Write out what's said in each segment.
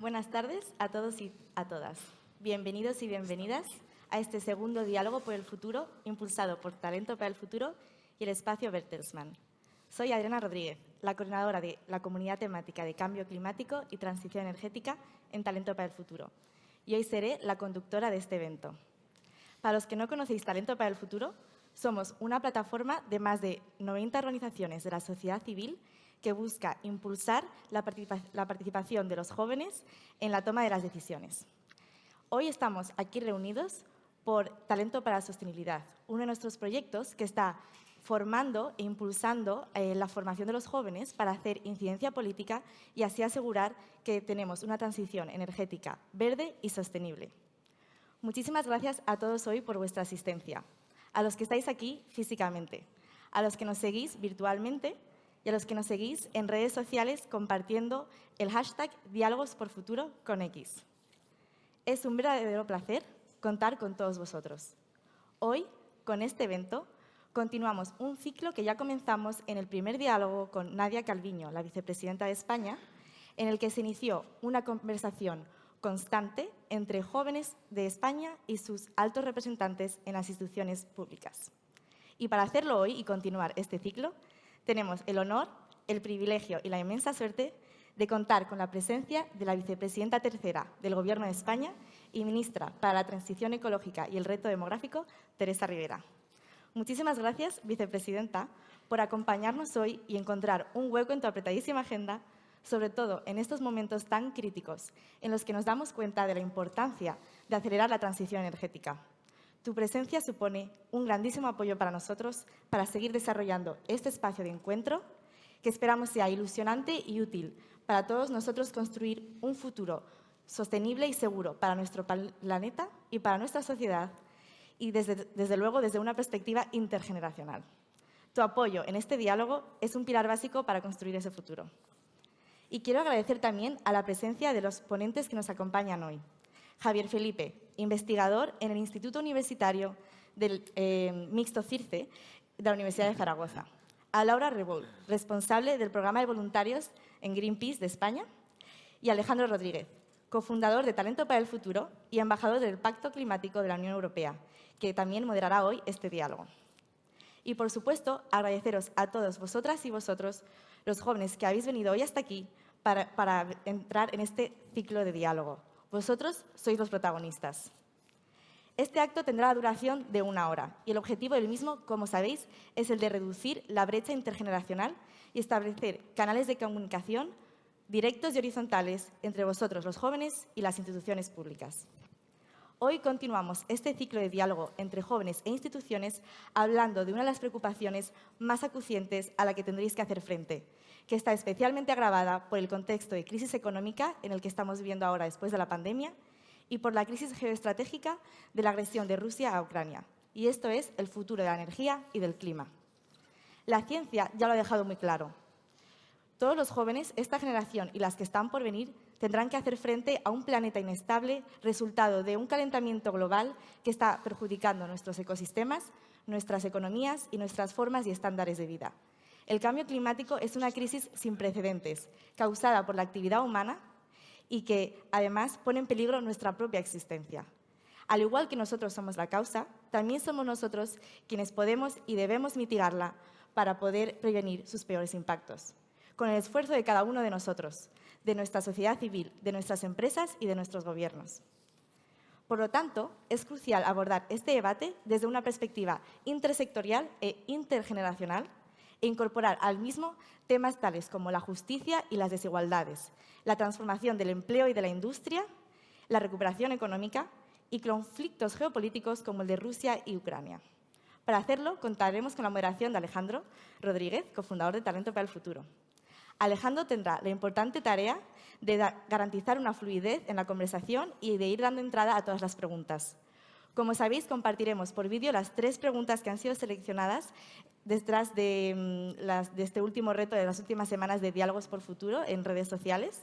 Buenas tardes a todos y a todas. Bienvenidos y bienvenidas a este segundo diálogo por el futuro, impulsado por Talento para el Futuro y el espacio Bertelsmann. Soy Adriana Rodríguez, la coordinadora de la comunidad temática de Cambio Climático y Transición Energética en Talento para el Futuro, y hoy seré la conductora de este evento. Para los que no conocéis Talento para el Futuro, somos una plataforma de más de 90 organizaciones de la sociedad civil que busca impulsar la participación de los jóvenes en la toma de las decisiones. Hoy estamos aquí reunidos por Talento para la Sostenibilidad, uno de nuestros proyectos que está formando e impulsando la formación de los jóvenes para hacer incidencia política y así asegurar que tenemos una transición energética verde y sostenible. Muchísimas gracias a todos hoy por vuestra asistencia, a los que estáis aquí físicamente, a los que nos seguís virtualmente y a los que nos seguís en redes sociales compartiendo el hashtag Diálogos por Futuro con X. Es un verdadero placer contar con todos vosotros. Hoy, con este evento, continuamos un ciclo que ya comenzamos en el primer diálogo con Nadia Calviño, la vicepresidenta de España, en el que se inició una conversación constante entre jóvenes de España y sus altos representantes en las instituciones públicas. Y para hacerlo hoy y continuar este ciclo, tenemos el honor, el privilegio y la inmensa suerte de contar con la presencia de la vicepresidenta tercera del Gobierno de España y ministra para la Transición Ecológica y el Reto Demográfico, Teresa Rivera. Muchísimas gracias, vicepresidenta, por acompañarnos hoy y encontrar un hueco en tu apretadísima agenda, sobre todo en estos momentos tan críticos en los que nos damos cuenta de la importancia de acelerar la transición energética. Tu presencia supone un grandísimo apoyo para nosotros para seguir desarrollando este espacio de encuentro que esperamos sea ilusionante y útil para todos nosotros construir un futuro sostenible y seguro para nuestro planeta y para nuestra sociedad y desde luego desde una perspectiva intergeneracional. Tu apoyo en este diálogo es un pilar básico para construir ese futuro. Y quiero agradecer también a la presencia de los ponentes que nos acompañan hoy. Javier Felipe, investigador en el Instituto Universitario del Mixto CIRCE de la Universidad de Zaragoza. A Laura Revolt, responsable del programa de voluntarios en Greenpeace de España. Y a Alejandro Rodríguez, cofundador de Talento para el Futuro y embajador del Pacto Climático de la Unión Europea, que también moderará hoy este diálogo. Y, por supuesto, agradeceros a todos vosotras y vosotros, los jóvenes que habéis venido hoy hasta aquí para entrar en este ciclo de diálogo. Vosotros sois los protagonistas. Este acto tendrá la duración de 1 hora y el objetivo del mismo, como sabéis, es el de reducir la brecha intergeneracional y establecer canales de comunicación directos y horizontales entre vosotros, los jóvenes, y las instituciones públicas. Hoy continuamos este ciclo de diálogo entre jóvenes e instituciones hablando de una de las preocupaciones más acuciantes a la que tendréis que hacer frente, que está especialmente agravada por el contexto de crisis económica en el que estamos viviendo ahora después de la pandemia y por la crisis geoestratégica de la agresión de Rusia a Ucrania. Y esto es el futuro de la energía y del clima. La ciencia ya lo ha dejado muy claro. Todos los jóvenes, esta generación y las que están por venir, tendrán que hacer frente a un planeta inestable, resultado de un calentamiento global que está perjudicando nuestros ecosistemas, nuestras economías y nuestras formas y estándares de vida. El cambio climático es una crisis sin precedentes, causada por la actividad humana y que, además, pone en peligro nuestra propia existencia. Al igual que nosotros somos la causa, también somos nosotros quienes podemos y debemos mitigarla para poder prevenir sus peores impactos, con el esfuerzo de cada uno de nosotros, de nuestra sociedad civil, de nuestras empresas y de nuestros gobiernos. Por lo tanto, es crucial abordar este debate desde una perspectiva intersectorial e intergeneracional e incorporar al mismo temas tales como la justicia y las desigualdades, la transformación del empleo y de la industria, la recuperación económica y conflictos geopolíticos como el de Rusia y Ucrania. Para hacerlo, contaremos con la moderación de Alejandro Rodríguez, cofundador de Talento para el Futuro. Alejandro tendrá la importante tarea de garantizar una fluidez en la conversación y de ir dando entrada a todas las preguntas. Como sabéis, compartiremos por vídeo las 3 preguntas que han sido seleccionadas detrás de este último reto de las últimas semanas de Diálogos por Futuro en redes sociales.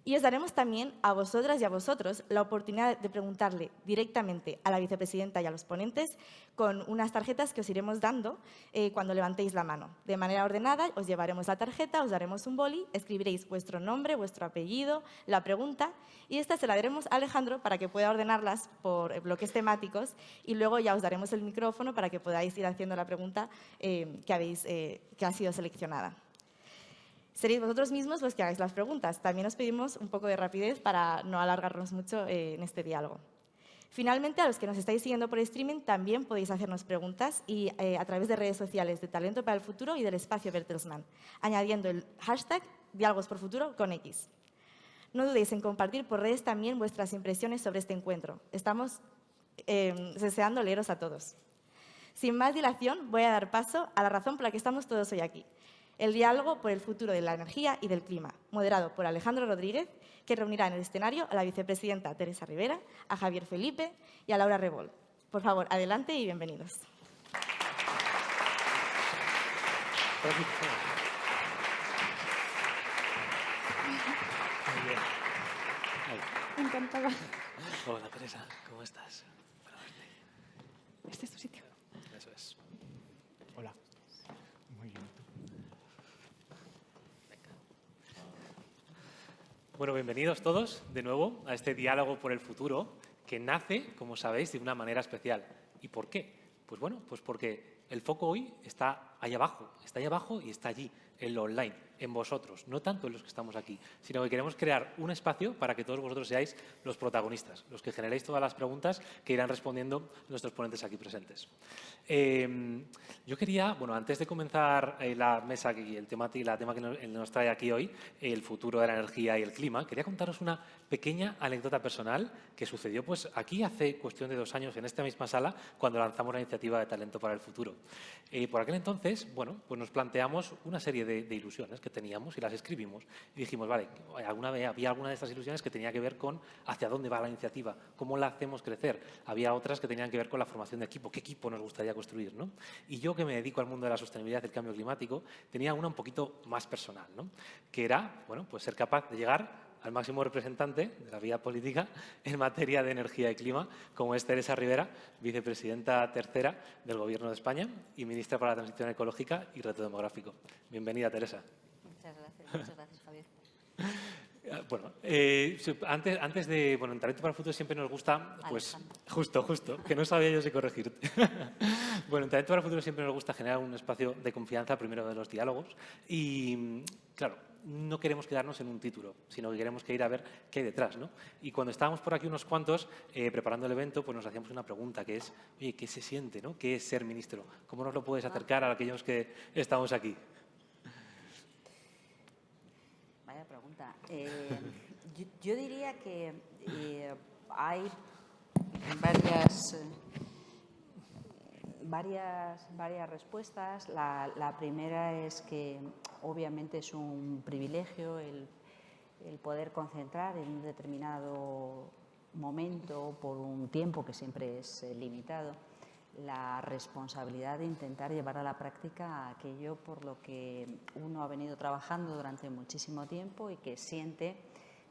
Y os daremos también a vosotras y a vosotros la oportunidad de preguntarle directamente a la vicepresidenta y a los ponentes con unas tarjetas que os iremos dando cuando levantéis la mano. De manera ordenada os llevaremos la tarjeta, os daremos un boli, escribiréis vuestro nombre, vuestro apellido, la pregunta y esta se la daremos a Alejandro para que pueda ordenarlas por bloques temáticos y luego ya os daremos el micrófono para que podáis ir haciendo la pregunta que ha sido seleccionada. Seréis vosotros mismos los que hagáis las preguntas. También os pedimos un poco de rapidez para no alargarnos mucho en este diálogo. Finalmente, a los que nos estáis siguiendo por streaming, también podéis hacernos preguntas y a través de redes sociales de Talento para el Futuro y del espacio Bertelsmann, añadiendo el hashtag Diálogos por Futuro con X. No dudéis en compartir por redes también vuestras impresiones sobre este encuentro. Estamos deseando leeros a todos. Sin más dilación, voy a dar paso a la razón por la que estamos todos hoy aquí. El diálogo por el futuro de la energía y del clima, moderado por Alejandro Rodríguez, que reunirá en el escenario a la vicepresidenta Teresa Rivera, a Javier Felipe y a Laura Rebol. Por favor, adelante y bienvenidos. Encantada. Hola, Teresa, ¿cómo estás? Este es tu sitio. Eso es. Hola. Muy bien. Bueno, bienvenidos todos de nuevo a este diálogo por el futuro que nace, como sabéis, de una manera especial. ¿Y por qué? Pues bueno, pues porque el foco hoy está ahí abajo y está allí, en lo online, en vosotros, no tanto en los que estamos aquí, sino que queremos crear un espacio para que todos vosotros seáis los protagonistas, los que generéis todas las preguntas que irán respondiendo nuestros ponentes aquí presentes. Yo quería, bueno, antes de comenzar la mesa y la tema que nos trae aquí hoy, el futuro de la energía y el clima, quería contaros una pequeña anécdota personal que sucedió pues aquí hace cuestión de 2 años en esta misma sala cuando lanzamos la iniciativa de Talento para el Futuro. Por aquel entonces, bueno, pues nos planteamos una serie de ilusiones que teníamos y las escribimos y dijimos, vale, había alguna de estas ilusiones que tenía que ver con hacia dónde va la iniciativa, cómo la hacemos crecer. Había otras que tenían que ver con la formación de equipo, qué equipo nos gustaría construir, ¿no? Y yo, que me dedico al mundo de la sostenibilidad y el cambio climático, tenía una un poquito más personal, ¿no? Que era, bueno, pues ser capaz de llegar al máximo representante de la vida política en materia de energía y clima, como es Teresa Rivera, vicepresidenta tercera del Gobierno de España y ministra para la Transición Ecológica y Reto Demográfico. Bienvenida, Teresa. Muchas gracias, Javier. Bueno, antes de... Bueno, en Talento para el Futuro siempre nos gusta... Pues justo, que no sabía yo si corregirte. Bueno, en Talento para el Futuro siempre nos gusta generar un espacio de confianza primero de los diálogos y, claro, no queremos quedarnos en un título, sino que queremos ir a ver qué hay detrás, ¿no? Y cuando estábamos por aquí unos cuantos preparando el evento, pues nos hacíamos una pregunta que es, oye, ¿qué se siente, no? ¿Qué es ser ministro? ¿Cómo nos lo puedes acercar a aquellos que estamos aquí? Vaya pregunta. Yo diría que hay varias respuestas. La primera es que obviamente es un privilegio el poder concentrar en un determinado momento, por un tiempo que siempre es limitado, la responsabilidad de intentar llevar a la práctica aquello por lo que uno ha venido trabajando durante muchísimo tiempo y que siente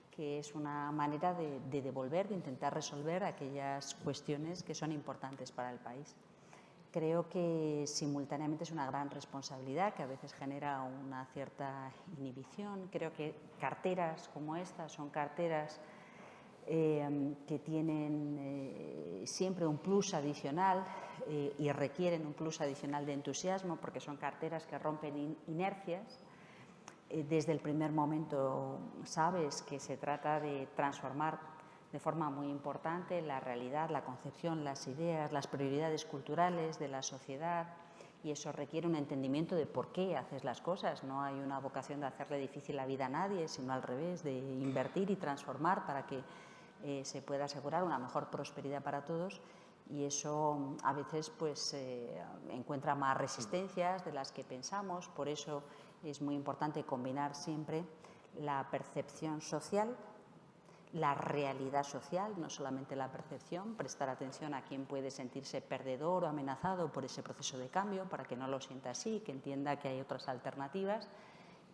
que es una manera de devolver, de intentar resolver aquellas cuestiones que son importantes para el país. Creo que simultáneamente es una gran responsabilidad que a veces genera una cierta inhibición. Creo que carteras como esta son carteras que tienen siempre un plus adicional y requieren un plus adicional de entusiasmo porque son carteras que rompen inercias. Desde el primer momento sabes que se trata de transformar de forma muy importante la realidad, la concepción, las ideas, las prioridades culturales de la sociedad y eso requiere un entendimiento de por qué haces las cosas. No hay una vocación de hacerle difícil la vida a nadie, sino al revés, de invertir y transformar para que se pueda asegurar una mejor prosperidad para todos y eso a veces pues encuentra más resistencias de las que pensamos. Por eso es muy importante combinar siempre la percepción social, la realidad social, no solamente la percepción, prestar atención a quién puede sentirse perdedor o amenazado por ese proceso de cambio para que no lo sienta así, que entienda que hay otras alternativas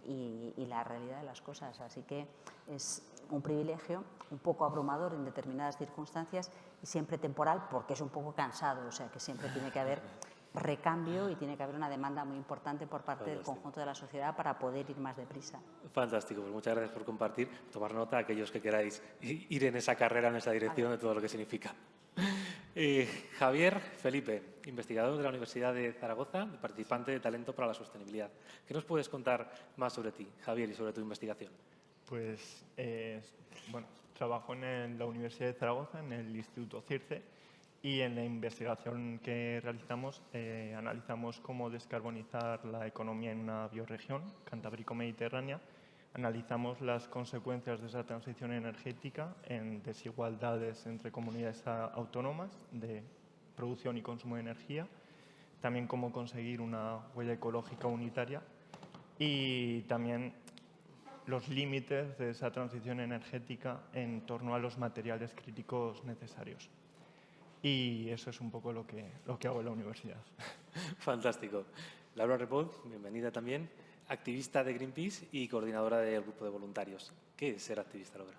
y la realidad de las cosas. Así que es un privilegio un poco abrumador en determinadas circunstancias y siempre temporal porque es un poco cansado, o sea que siempre tiene que haber recambio y tiene que haber una demanda muy importante por parte del conjunto de la sociedad para poder ir más deprisa. Fantástico, pues muchas gracias por compartir, tomar nota a aquellos que queráis ir en esa carrera, en esa dirección de todo lo que significa. Javier Felipe, investigador de la Universidad de Zaragoza, participante de Talento para la Sostenibilidad. ¿Qué nos puedes contar más sobre ti, Javier, y sobre tu investigación? Pues, bueno, trabajo en la Universidad de Zaragoza, en el Instituto CIRCE, y en la investigación que realizamos analizamos cómo descarbonizar la economía en una bioregión cantábrico-mediterránea. Analizamos las consecuencias de esa transición energética en desigualdades entre comunidades autónomas de producción y consumo de energía, también cómo conseguir una huella ecológica unitaria y también los límites de esa transición energética en torno a los materiales críticos necesarios. Y eso es un poco lo que hago en la universidad. Fantástico. Laura Repol, bienvenida también, activista de Greenpeace y coordinadora del grupo de voluntarios. ¿Qué es ser activista, Laura?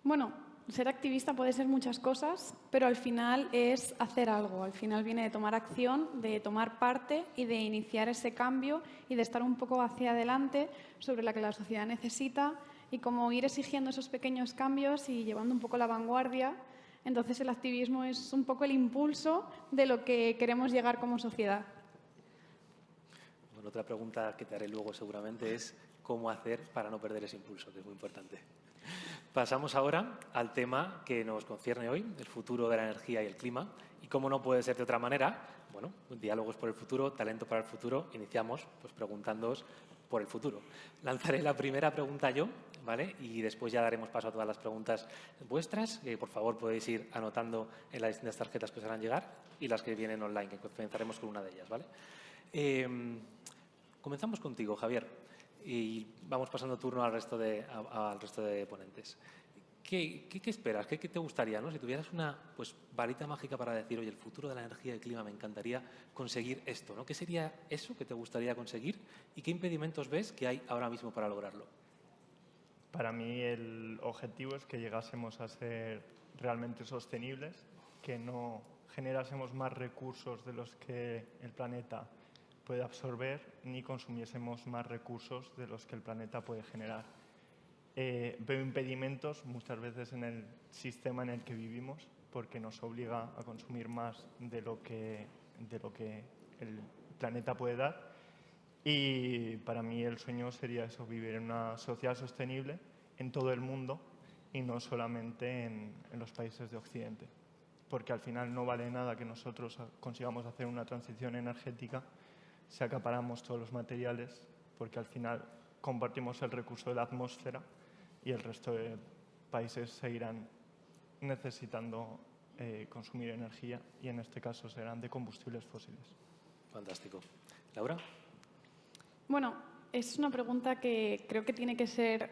Bueno, ser activista puede ser muchas cosas, pero al final es hacer algo. Al final viene de tomar acción, de tomar parte y de iniciar ese cambio y de estar un poco hacia adelante sobre la que la sociedad necesita y como ir exigiendo esos pequeños cambios y llevando un poco la vanguardia. Entonces el activismo es un poco el impulso de lo que queremos llegar como sociedad. Bueno, otra pregunta que te haré luego seguramente es cómo hacer para no perder ese impulso, que es muy importante. Pasamos ahora al tema que nos concierne hoy, el futuro de la energía y el clima. Y cómo no puede ser de otra manera, bueno, diálogos por el futuro, talento para el futuro. Iniciamos pues preguntándoos por el futuro. Lanzaré la primera pregunta yo, ¿vale? Y después ya daremos paso a todas las preguntas vuestras. Por favor, podéis ir anotando en las distintas tarjetas que os harán llegar y las que vienen online, que comenzaremos con una de ellas, ¿vale? Comenzamos contigo, Javier, y vamos pasando turno al resto de ponentes. ¿Qué esperas? ¿Qué te gustaría, ¿no? Si tuvieras una varita mágica para decir, oye, el futuro de la energía y el clima me encantaría conseguir esto, ¿no? ¿Qué sería eso que te gustaría conseguir y qué impedimentos ves que hay ahora mismo para lograrlo? Para mí el objetivo es que llegásemos a ser realmente sostenibles, que no generásemos más recursos de los que el planeta puede absorber ni consumiésemos más recursos de los que el planeta puede generar. Veo impedimentos muchas veces en el sistema en el que vivimos porque nos obliga a consumir más de lo que el planeta puede dar. Y para mí el sueño sería eso, vivir en una sociedad sostenible en todo el mundo y no solamente en los países de Occidente. Porque al final no vale nada que nosotros consigamos hacer una transición energética si acaparamos todos los materiales, porque al final compartimos el recurso de la atmósfera y el resto de países seguirán necesitando consumir energía y en este caso serán de combustibles fósiles. Fantástico. ¿Laura? Bueno, es una pregunta que creo que tiene que ser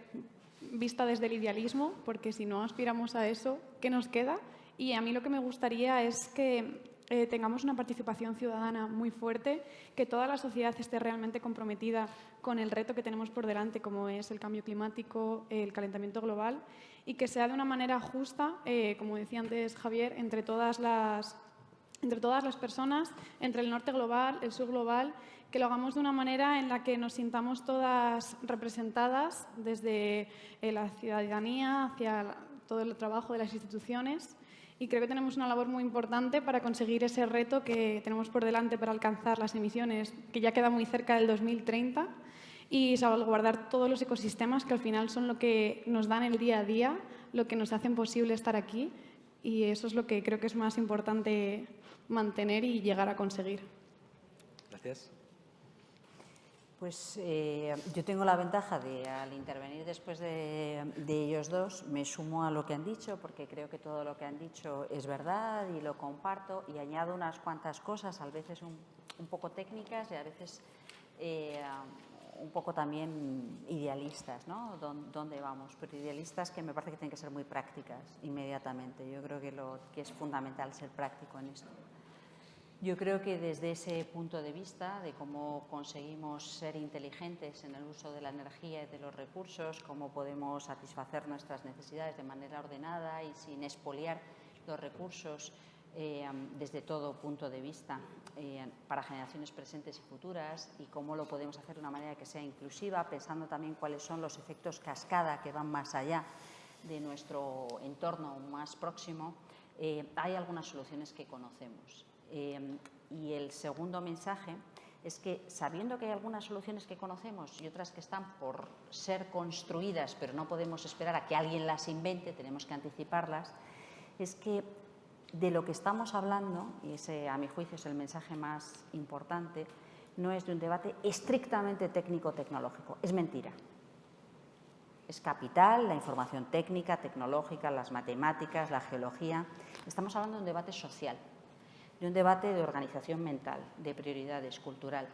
vista desde el idealismo, porque si no aspiramos a eso, ¿qué nos queda? Y a mí lo que me gustaría es que tengamos una participación ciudadana muy fuerte, que toda la sociedad esté realmente comprometida con el reto que tenemos por delante, como es el cambio climático, el calentamiento global, y que sea de una manera justa, como decía antes Javier, entre todas las personas, entre el norte global, el sur global, que lo hagamos de una manera en la que nos sintamos todas representadas desde la ciudadanía hacia todo el trabajo de las instituciones. Y creo que tenemos una labor muy importante para conseguir ese reto que tenemos por delante para alcanzar las emisiones, que ya queda muy cerca del 2030, y salvaguardar todos los ecosistemas que al final son lo que nos dan el día a día, lo que nos hacen posible estar aquí, y eso es lo que creo que es más importante mantener y llegar a conseguir. Gracias. Pues yo tengo la ventaja de, al intervenir después de ellos dos, me sumo a lo que han dicho, porque creo que todo lo que han dicho es verdad y lo comparto, y añado unas cuantas cosas, a veces un poco técnicas y a veces un poco también idealistas, ¿no? ¿Dónde vamos? Pero idealistas que me parece que tienen que ser muy prácticas inmediatamente. Yo creo que es fundamental ser práctico en esto. Yo creo que desde ese punto de vista de cómo conseguimos ser inteligentes en el uso de la energía y de los recursos, cómo podemos satisfacer nuestras necesidades de manera ordenada y sin expoliar los recursos desde todo punto de vista para generaciones presentes y futuras, y cómo lo podemos hacer de una manera que sea inclusiva, pensando también cuáles son los efectos cascada que van más allá de nuestro entorno más próximo, hay algunas soluciones que conocemos. Y el segundo mensaje es que, sabiendo que hay algunas soluciones que conocemos y otras que están por ser construidas, pero no podemos esperar a que alguien las invente, tenemos que anticiparlas, es que de lo que estamos hablando, y ese a mi juicio es el mensaje más importante, no es de un debate estrictamente técnico-tecnológico, es mentira. Es capital la información técnica, tecnológica, las matemáticas, la geología. Estamos hablando de un debate social, de un debate de organización mental, de prioridades, cultural.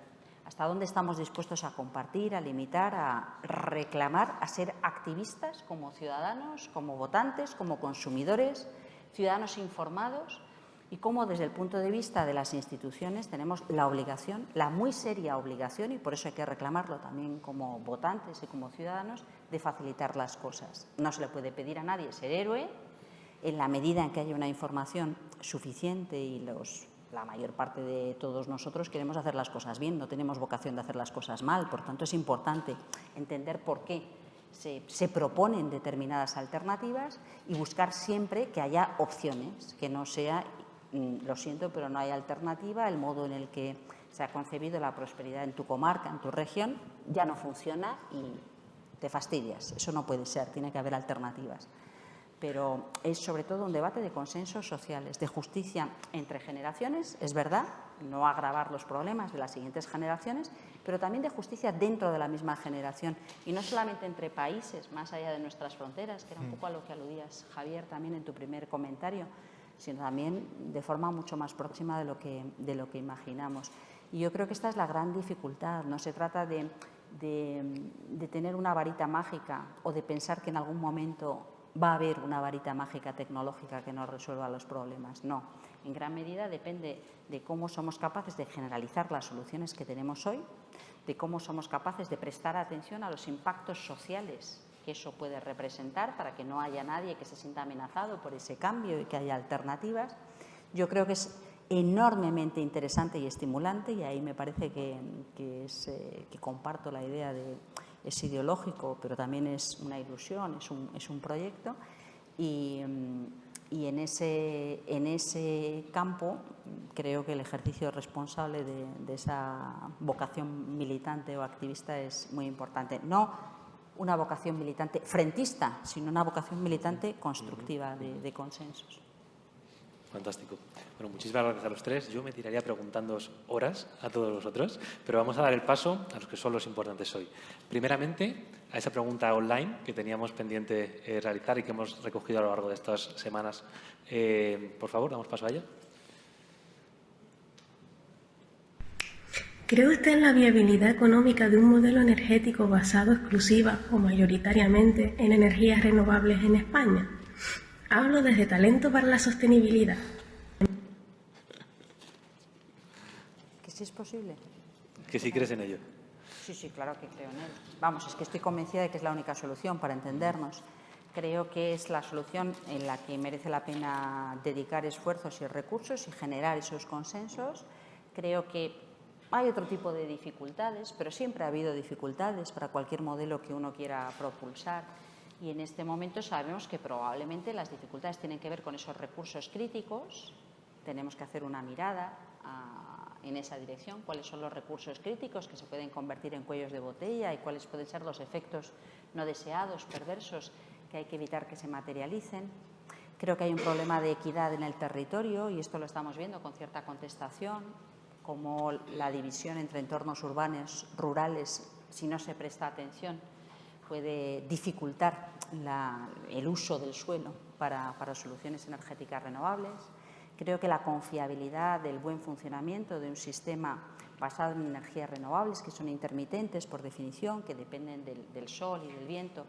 ¿Hasta dónde estamos dispuestos a compartir, a limitar, a reclamar, a ser activistas como ciudadanos, como votantes, como consumidores, ciudadanos informados? Y cómo, desde el punto de vista de las instituciones, tenemos la obligación, la muy seria obligación, y por eso hay que reclamarlo también como votantes y como ciudadanos, de facilitar las cosas. No se le puede pedir a nadie ser héroe en la medida en que haya una información suficiente, y la mayor parte de todos nosotros queremos hacer las cosas bien, no tenemos vocación de hacer las cosas mal. Por tanto, es importante entender por qué se proponen determinadas alternativas y buscar siempre que haya opciones, que no sea, lo siento, pero no hay alternativa, el modo en el que se ha concebido la prosperidad en tu comarca, en tu región, ya no funciona y te fastidias. Eso no puede ser, tiene que haber alternativas. Pero es sobre todo un debate de consensos sociales, de justicia entre generaciones, es verdad, no agravar los problemas de las siguientes generaciones, pero también de justicia dentro de la misma generación, y no solamente entre países, más allá de nuestras fronteras, que era un poco a lo que aludías, Javier, también en tu primer comentario, sino también de forma mucho más próxima de lo que imaginamos. Y yo creo que esta es la gran dificultad. No se trata de tener una varita mágica o de pensar que en algún momento va a haber una varita mágica tecnológica que nos resuelva los problemas. No, en gran medida depende de cómo somos capaces de generalizar las soluciones que tenemos hoy, de cómo somos capaces de prestar atención a los impactos sociales que eso puede representar para que no haya nadie que se sienta amenazado por ese cambio y que haya alternativas. Yo creo que es enormemente interesante y estimulante, y ahí me parece que comparto la idea de es ideológico, pero también es una ilusión, es un proyecto, y en ese campo creo que el ejercicio responsable de esa vocación militante o activista es muy importante. No una vocación militante frentista, sino una vocación militante constructiva, de consensos. Fantástico. Bueno, muchísimas gracias a los tres. Yo me tiraría preguntándoos horas a todos vosotros, pero vamos a dar el paso a los que son los importantes hoy. Primeramente, a esa pregunta online que teníamos pendiente realizar y que hemos recogido a lo largo de estas semanas. Por favor, damos paso a ella. ¿Cree usted en la viabilidad económica de un modelo energético basado exclusiva o mayoritariamente en energías renovables en España? Hablo desde Talento para la Sostenibilidad. ¿Que sí es posible? Que sí crees en ello. Sí, claro que creo en él. Vamos, es que estoy convencida de que es la única solución para entendernos. Creo que es la solución en la que merece la pena dedicar esfuerzos y recursos y generar esos consensos. Creo que hay otro tipo de dificultades, pero siempre ha habido dificultades para cualquier modelo que uno quiera propulsar. Y en este momento sabemos que probablemente las dificultades tienen que ver con esos recursos críticos. Tenemos que hacer una mirada en esa dirección, cuáles son los recursos críticos que se pueden convertir en cuellos de botella y cuáles pueden ser los efectos no deseados, perversos, que hay que evitar que se materialicen. Creo que hay un problema de equidad en el territorio, y esto lo estamos viendo con cierta contestación, como la división entre entornos urbanos, rurales, si no se presta atención, puede dificultar el uso del suelo para soluciones energéticas renovables. Creo que la confiabilidad del buen funcionamiento de un sistema basado en energías renovables, que son intermitentes por definición, que dependen del sol y del viento,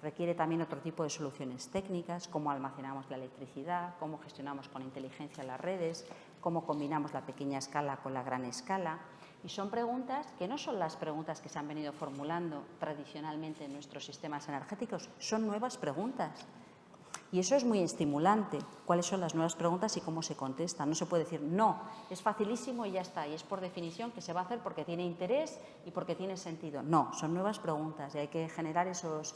requiere también otro tipo de soluciones técnicas, cómo almacenamos la electricidad, cómo gestionamos con inteligencia las redes, cómo combinamos la pequeña escala con la gran escala. Y son preguntas que no son las preguntas que se han venido formulando tradicionalmente en nuestros sistemas energéticos, son nuevas preguntas. Y eso es muy estimulante, cuáles son las nuevas preguntas y cómo se contestan. No se puede decir, no, es facilísimo y ya está, y es por definición que se va a hacer porque tiene interés y porque tiene sentido. No, son nuevas preguntas y hay que generar esos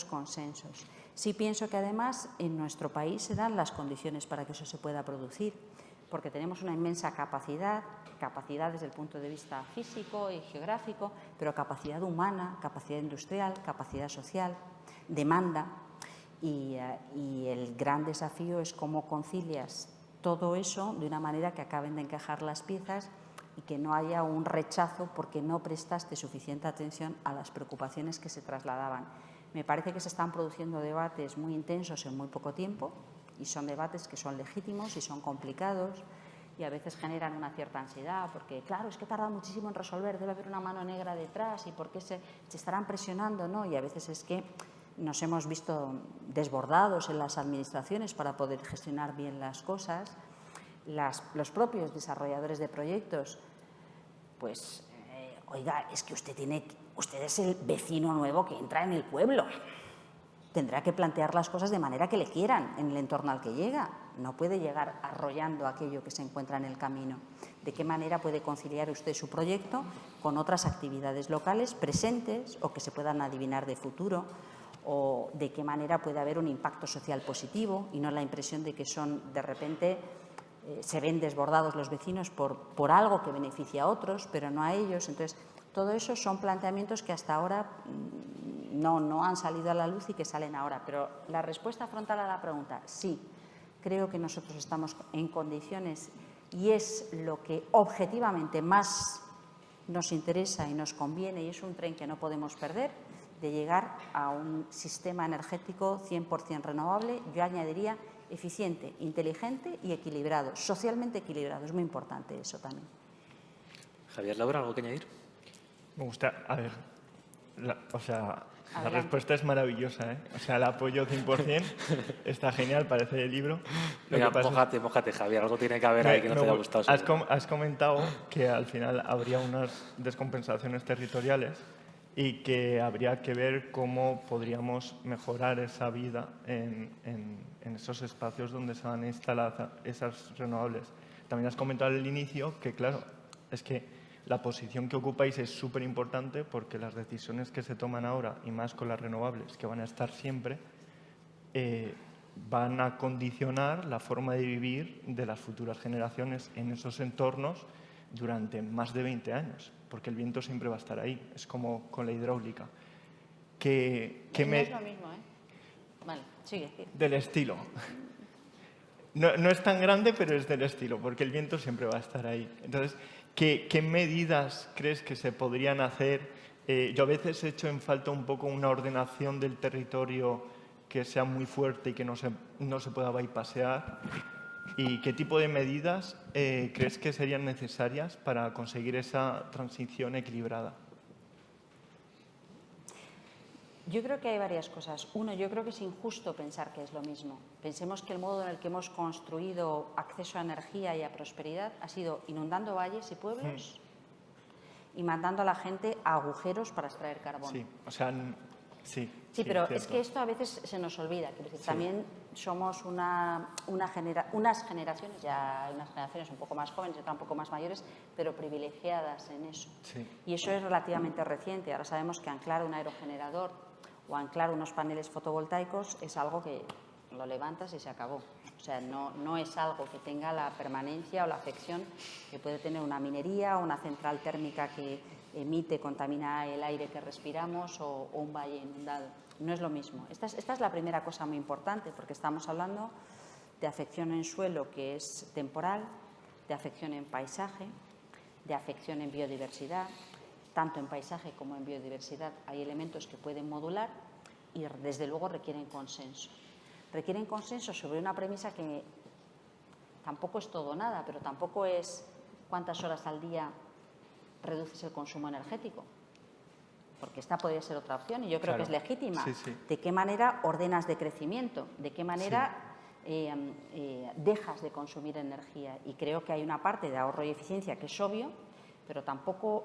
consensos. Sí pienso que además en nuestro país se dan las condiciones para que eso se pueda producir, porque tenemos una inmensa capacidad desde el punto de vista físico y geográfico, pero capacidad humana, capacidad industrial, capacidad social, demanda. Y el gran desafío es cómo concilias todo eso de una manera que acaben de encajar las piezas y que no haya un rechazo porque no prestaste suficiente atención a las preocupaciones que se trasladaban. Me parece que se están produciendo debates muy intensos en muy poco tiempo y son debates que son legítimos y son complicados y a veces generan una cierta ansiedad porque, claro, es que tarda muchísimo en resolver, debe haber una mano negra detrás y por qué se estarán presionando, ¿no? Y a veces es que nos hemos visto desbordados en las administraciones para poder gestionar bien las cosas. Los propios desarrolladores de proyectos, pues, oiga, es que usted es el vecino nuevo que entra en el pueblo. Tendrá que plantear las cosas de manera que le quieran en el entorno al que llega. No puede llegar arrollando aquello que se encuentra en el camino. ¿De qué manera puede conciliar usted su proyecto con otras actividades locales presentes o que se puedan adivinar de futuro? ¿O de qué manera puede haber un impacto social positivo y no la impresión de que de repente se ven desbordados los vecinos por algo que beneficia a otros, pero no a ellos? Entonces, todo eso son planteamientos que hasta ahora no han salido a la luz y que salen ahora. Pero la respuesta frontal a la pregunta, sí, creo que nosotros estamos en condiciones y es lo que objetivamente más nos interesa y nos conviene y es un tren que no podemos perder, de llegar a un sistema energético 100% renovable, yo añadiría eficiente, inteligente y equilibrado, socialmente equilibrado. Es muy importante eso también. Javier, Laura, ¿algo que añadir? Me gusta, a ver, la Adelante. respuesta es maravillosa, ¿eh? O sea, la apoyo 100%, está genial, parece el libro. Lo Venga, que pasa mójate, Javier, algo tiene que haber ahí que no te haya gustado. Has comentado que al final habría unas descompensaciones territoriales y que habría que ver cómo podríamos mejorar esa vida en esos espacios donde se van a instalar esas renovables. También has comentado al inicio que, claro, es que la posición que ocupáis es súper importante porque las decisiones que se toman ahora, y más con las renovables, que van a estar siempre, van a condicionar la forma de vivir de las futuras generaciones en esos entornos durante más de 20 años, porque el viento siempre va a estar ahí. Es como con la hidráulica. No es lo mismo, ¿eh? Vale, sigue. Del estilo. No es tan grande, pero es del estilo, porque el viento siempre va a estar ahí. Entonces, ¿qué medidas crees que se podrían hacer? Yo a veces echo en falta un poco una ordenación del territorio que sea muy fuerte y que no se pueda bypassear. ¿Y qué tipo de medidas crees que serían necesarias para conseguir esa transición equilibrada? Yo creo que hay varias cosas. Uno, yo creo que es injusto pensar que es lo mismo. Pensemos que el modo en el que hemos construido acceso a energía y a prosperidad ha sido inundando valles y pueblos y mandando a la gente a agujeros para extraer carbón. Sí, o sea, sí. Sí, pero cierto. es que esto a veces se nos olvida. Quiero decir, Sí. también somos unas generaciones, ya hay unas generaciones un poco más jóvenes y otras un poco más mayores, pero privilegiadas en eso. Sí. Y eso es relativamente reciente. Ahora sabemos que anclar un aerogenerador o anclar unos paneles fotovoltaicos es algo que lo levantas y se acabó. O sea, no es algo que tenga la permanencia o la afección que puede tener una minería o una central térmica que emite, contamina el aire que respiramos o un valle inundado. No es lo mismo. Esta es la primera cosa muy importante porque estamos hablando de afección en suelo que es temporal, de afección en paisaje, de afección en biodiversidad. Tanto en paisaje como en biodiversidad hay elementos que pueden modular y desde luego requieren consenso. Requieren consenso sobre una premisa que tampoco es todo o nada, pero tampoco es cuántas horas al día reduces el consumo energético, porque esta podría ser otra opción y yo creo que es legítima. Sí, sí. ¿De qué manera ordenas de crecimiento? ¿De qué manera dejas de consumir energía. Y creo que hay una parte de ahorro y eficiencia que es obvio, pero tampoco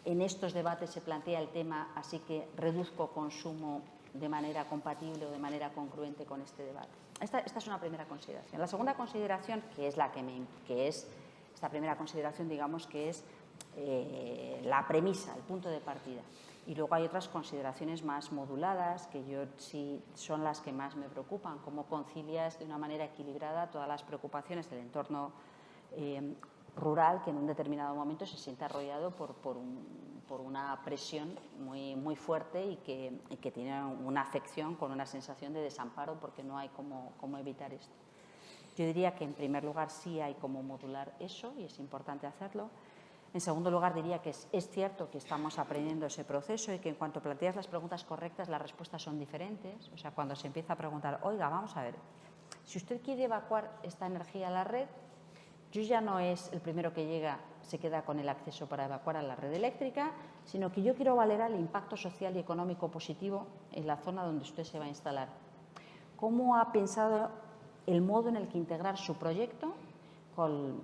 en estos debates se plantea el tema, así que reduzco consumo de manera compatible o de manera congruente con este debate. Esta es una primera consideración. La segunda consideración, que es esta primera consideración, digamos, que es la premisa, el punto de partida. Y luego hay otras consideraciones más moduladas, que yo sí son las que más me preocupan, cómo concilias de una manera equilibrada todas las preocupaciones del entorno rural, que en un determinado momento se siente arrollado por una presión muy fuerte y que tiene una afección con una sensación de desamparo, porque no hay cómo evitar esto. Yo diría que, en primer lugar, sí hay cómo modular eso y es importante hacerlo. En segundo lugar, diría que es cierto que estamos aprendiendo ese proceso y que en cuanto planteas las preguntas correctas, las respuestas son diferentes. O sea, cuando se empieza a preguntar, oiga, vamos a ver, si usted quiere evacuar esta energía a la red, yo ya no es el primero que llega, se queda con el acceso para evacuar a la red eléctrica, sino que yo quiero valorar el impacto social y económico positivo en la zona donde usted se va a instalar. ¿Cómo ha pensado el modo en el que integrar su proyecto con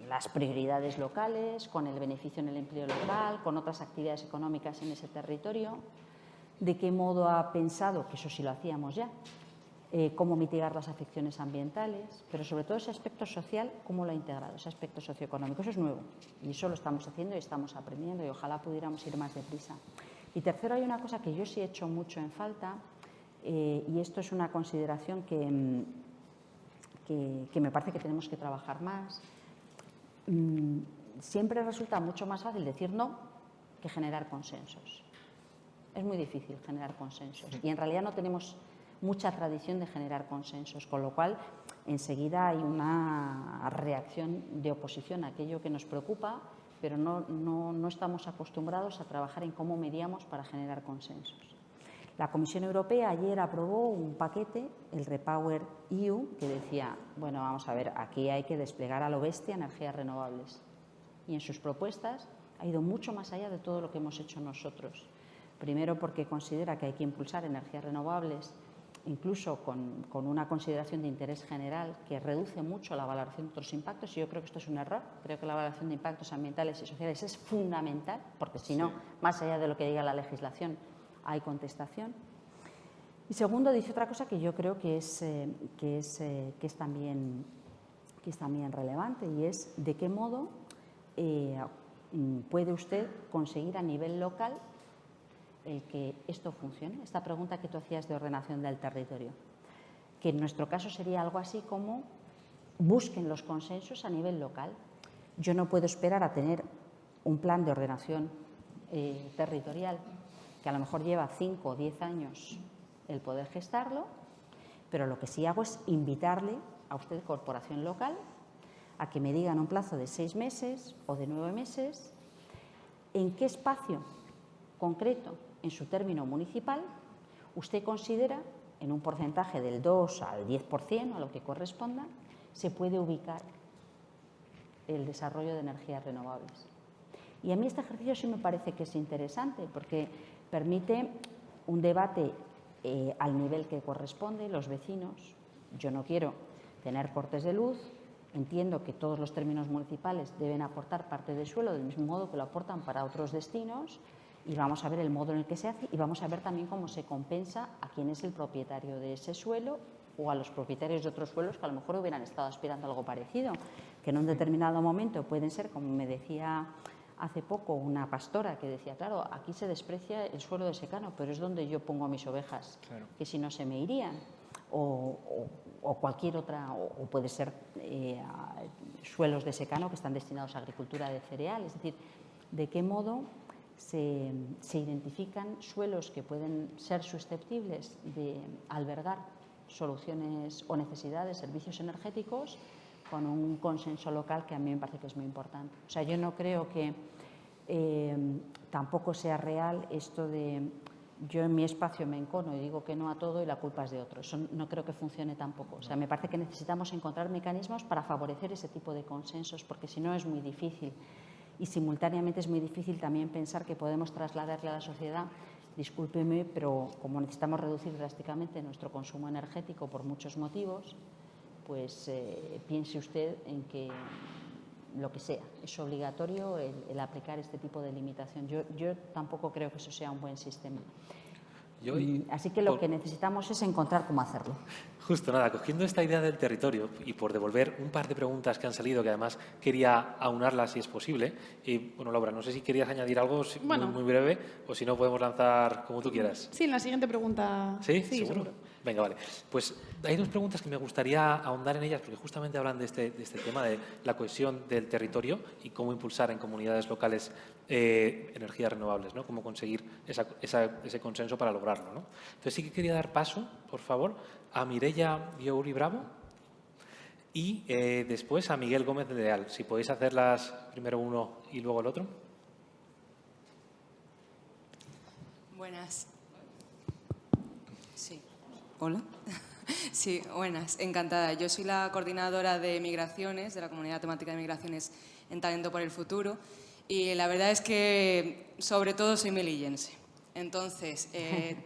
las prioridades locales, con el beneficio en el empleo local, con otras actividades económicas en ese territorio? ¿De qué modo ha pensado, que eso sí lo hacíamos ya, cómo mitigar las afecciones ambientales? Pero sobre todo ese aspecto social, ¿cómo lo ha integrado? Ese aspecto socioeconómico, eso es nuevo y eso lo estamos haciendo y estamos aprendiendo y ojalá pudiéramos ir más deprisa. Y tercero, hay una cosa que yo sí he hecho mucho en falta y esto es una consideración que me parece que tenemos que trabajar más. Siempre resulta mucho más fácil decir no que generar consensos. Es muy difícil generar consensos y en realidad no tenemos mucha tradición de generar consensos, con lo cual enseguida hay una reacción de oposición a aquello que nos preocupa, pero no estamos acostumbrados a trabajar en cómo mediamos para generar consensos. La Comisión Europea ayer aprobó un paquete, el Repower EU, que decía, bueno, vamos a ver, aquí hay que desplegar a lo bestia energías renovables. Y en sus propuestas ha ido mucho más allá de todo lo que hemos hecho nosotros. Primero, porque considera que hay que impulsar energías renovables, incluso con una consideración de interés general que reduce mucho la valoración de otros impactos, y yo creo que esto es un error. Creo que la valoración de impactos ambientales y sociales es fundamental, porque si no, más allá de lo que diga la legislación, hay contestación. Y segundo, dice otra cosa que yo creo que es también relevante, y es de qué modo puede usted conseguir a nivel local el que esto funcione. Esta pregunta que tú hacías de ordenación del territorio, que en nuestro caso sería algo así como busquen los consensos a nivel local. Yo no puedo esperar a tener un plan de ordenación territorial que a lo mejor lleva 5 o 10 años el poder gestarlo, pero lo que sí hago es invitarle a usted, corporación local, a que me diga en un plazo de 6 meses o de 9 meses en qué espacio concreto en su término municipal usted considera, en un porcentaje del 2 al 10%, a lo que corresponda, se puede ubicar el desarrollo de energías renovables. Y a mí este ejercicio sí me parece que es interesante, porque permite un debate al nivel que corresponde, los vecinos. Yo no quiero tener cortes de luz, entiendo que todos los términos municipales deben aportar parte del suelo del mismo modo que lo aportan para otros destinos, y vamos a ver el modo en el que se hace y vamos a ver también cómo se compensa a quién es el propietario de ese suelo o a los propietarios de otros suelos que a lo mejor hubieran estado aspirando a algo parecido, que en un determinado momento pueden ser, como me decía hace poco una pastora, que decía, claro, aquí se desprecia el suelo de secano, pero es donde yo pongo a mis ovejas, claro, que si no se me irían. O cualquier otra, o puede ser suelos de secano que están destinados a agricultura de cereal. Es decir, de qué modo se identifican suelos que pueden ser susceptibles de albergar soluciones o necesidades, servicios energéticos, con un consenso local que a mí me parece que es muy importante. O sea, yo no creo que tampoco sea real esto de yo en mi espacio me encono y digo que no a todo y la culpa es de otros. Eso no creo que funcione tampoco. O sea, me parece que necesitamos encontrar mecanismos para favorecer ese tipo de consensos, porque si no es muy difícil. Y simultáneamente es muy difícil también pensar que podemos trasladarle a la sociedad discúlpeme, pero como necesitamos reducir drásticamente nuestro consumo energético por muchos motivos, pues piense usted en que lo que sea, es obligatorio el aplicar este tipo de limitación. Yo tampoco creo que eso sea un buen sistema. Así que lo que necesitamos es encontrar cómo hacerlo. Justo, nada, cogiendo esta idea del territorio y por devolver un par de preguntas que han salido, que además quería aunarlas si es posible. Y bueno, Laura, no sé si querías añadir algo muy breve o si no podemos lanzar como tú quieras. Sí, en la siguiente pregunta. ¿Sí? ¿Seguro? Venga, vale. Pues hay dos preguntas que me gustaría ahondar en ellas porque justamente hablan de este tema de la cohesión del territorio y cómo impulsar en comunidades locales energías renovables, ¿no? Cómo conseguir ese consenso para lograrlo, ¿no? Entonces sí que quería dar paso, por favor, a Mireia Giouri Bravo y después a Miguel Gómez de Leal. Si podéis hacerlas primero uno y luego el otro. Buenas. Sí. Hola. Sí, buenas. Encantada. Yo soy la coordinadora de migraciones, de la Comunidad Temática de Migraciones en Talento por el Futuro. Y la verdad es que, sobre todo, soy melillense. Entonces,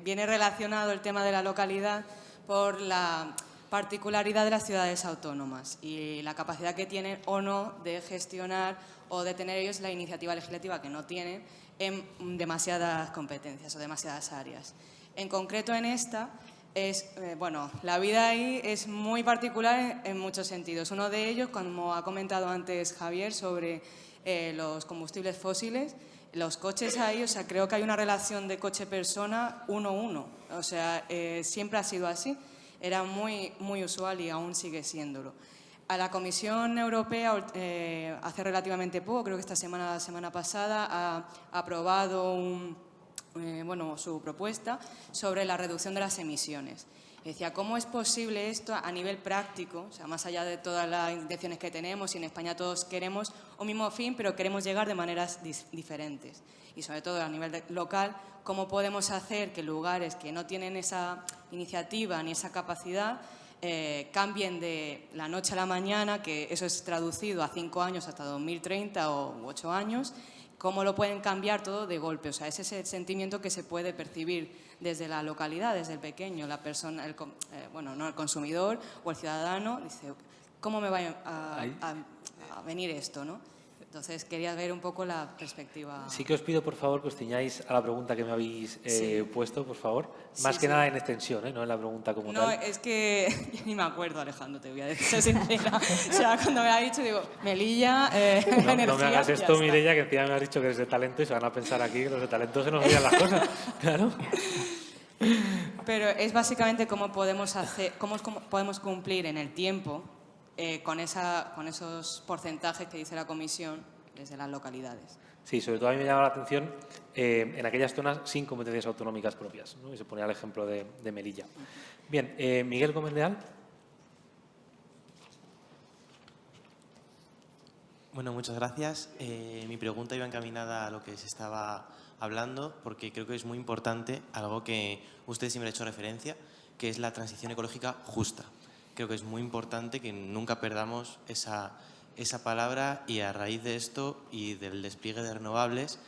viene relacionado el tema de la localidad por la particularidad de las ciudades autónomas y la capacidad que tienen o no de gestionar o de tener ellos la iniciativa legislativa que no tienen en demasiadas competencias o demasiadas áreas. En concreto, en esta, la vida ahí es muy particular en muchos sentidos. Uno de ellos, como ha comentado antes Javier, sobre los combustibles fósiles, los coches ahí, o sea, creo que hay una relación de coche-persona 1:1. O sea, siempre ha sido así. Era muy, muy usual y aún sigue siéndolo. A la Comisión Europea, hace relativamente poco, creo que la semana pasada, ha aprobado su propuesta sobre la reducción de las emisiones. Y decía, ¿cómo es posible esto a nivel práctico? O sea, más allá de todas las intenciones que tenemos, y en España todos queremos un mismo fin, pero queremos llegar de maneras diferentes. Y sobre todo a nivel local, ¿cómo podemos hacer que lugares que no tienen esa iniciativa ni esa capacidad cambien de la noche a la mañana, que eso es traducido a 5 años hasta 2030 o 8 años, cómo lo pueden cambiar todo de golpe? O sea, ese es el sentimiento que se puede percibir desde la localidad, desde el pequeño, la persona, el consumidor o el ciudadano, dice, ¿cómo me va a venir esto, no? Entonces, quería ver un poco la perspectiva. Sí que os pido, por favor, que os ciñáis a la pregunta que me habéis puesto, por favor. Más que nada en extensión, no en la pregunta como tal. No, es que ni me acuerdo, Alejandro, te voy a decir sincera. O sea, cuando me ha dicho, digo, Melilla, energía. No me hagas esto, Mireia, que encima me has dicho que eres de talento y se van a pensar aquí que los de talento se nos olvidan las cosas. Claro. Pero es básicamente cómo podemos cumplir en el tiempo con esos porcentajes que dice la Comisión desde las localidades. Sí, sobre todo a mí me llama la atención en aquellas zonas sin competencias autonómicas propias, ¿no? Y se ponía el ejemplo de Melilla. Bien, Miguel Gómez Leal. Bueno, muchas gracias. Mi pregunta iba encaminada a lo que se estaba hablando, porque creo que es muy importante algo que usted siempre ha hecho referencia, que es la transición ecológica justa. Creo que es muy importante que nunca perdamos esa palabra, y a raíz de esto y del despliegue de renovables,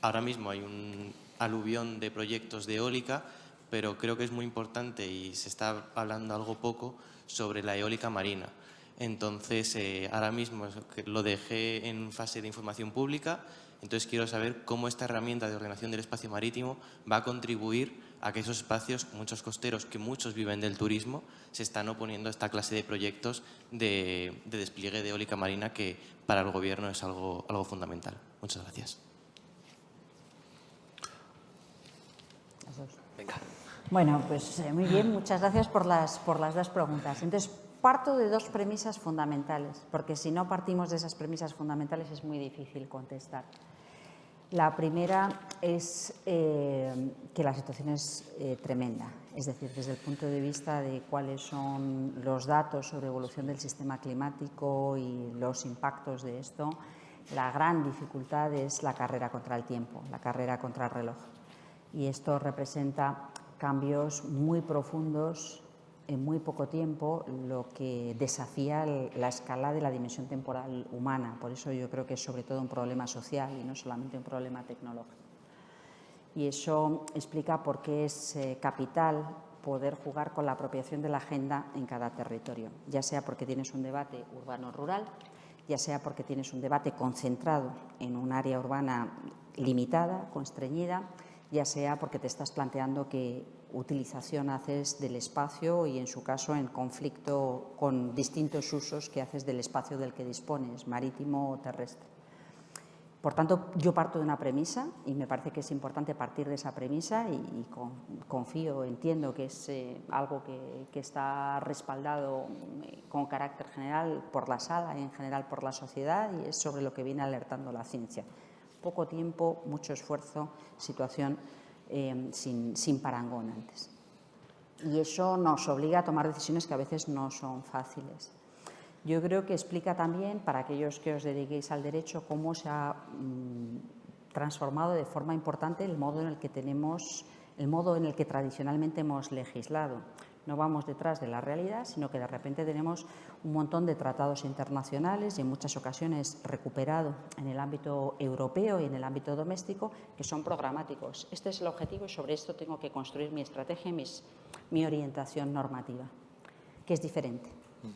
ahora mismo hay un aluvión de proyectos de eólica, pero creo que es muy importante, y se está hablando algo poco, sobre la eólica marina. Entonces, ahora mismo lo dejé en fase de información pública, entonces quiero saber cómo esta herramienta de ordenación del espacio marítimo va a contribuir a que esos espacios, muchos costeros, que muchos viven del turismo, se están oponiendo a esta clase de proyectos de despliegue de eólica marina, que para el Gobierno es algo fundamental. Muchas gracias. Venga. Bueno, pues muy bien, muchas gracias por las dos preguntas. Entonces, parto de dos premisas fundamentales, porque si no partimos de esas premisas fundamentales es muy difícil contestar. La primera es que la situación es tremenda, es decir, desde el punto de vista de cuáles son los datos sobre evolución del sistema climático y los impactos de esto, la gran dificultad es la carrera contra el tiempo, la carrera contra el reloj. Y esto representa cambios muy profundos en muy poco tiempo, lo que desafía la escala de la dimensión temporal humana. Por eso yo creo que es sobre todo un problema social y no solamente un problema tecnológico. Y eso explica por qué es capital poder jugar con la apropiación de la agenda en cada territorio, ya sea porque tienes un debate urbano-rural, ya sea porque tienes un debate concentrado en un área urbana limitada, constreñida, ya sea porque te estás planteando qué utilización haces del espacio y, en su caso, en conflicto con distintos usos que haces del espacio del que dispones, marítimo o terrestre. Por tanto, yo parto de una premisa y me parece que es importante partir de esa premisa y confío, entiendo que es algo que está respaldado con carácter general por la sala y en general por la sociedad, y es sobre lo que viene alertando la ciencia. Poco tiempo, mucho esfuerzo, situación sin parangón antes. Y eso nos obliga a tomar decisiones que a veces no son fáciles. Yo creo que explica también, para aquellos que os dediquéis al derecho, cómo se ha transformado de forma importante el modo en el que tradicionalmente hemos legislado. No vamos detrás de la realidad, sino que de repente tenemos un montón de tratados internacionales y en muchas ocasiones recuperado en el ámbito europeo y en el ámbito doméstico, que son programáticos. Este es el objetivo y sobre esto tengo que construir mi estrategia y mi orientación normativa, que es diferente.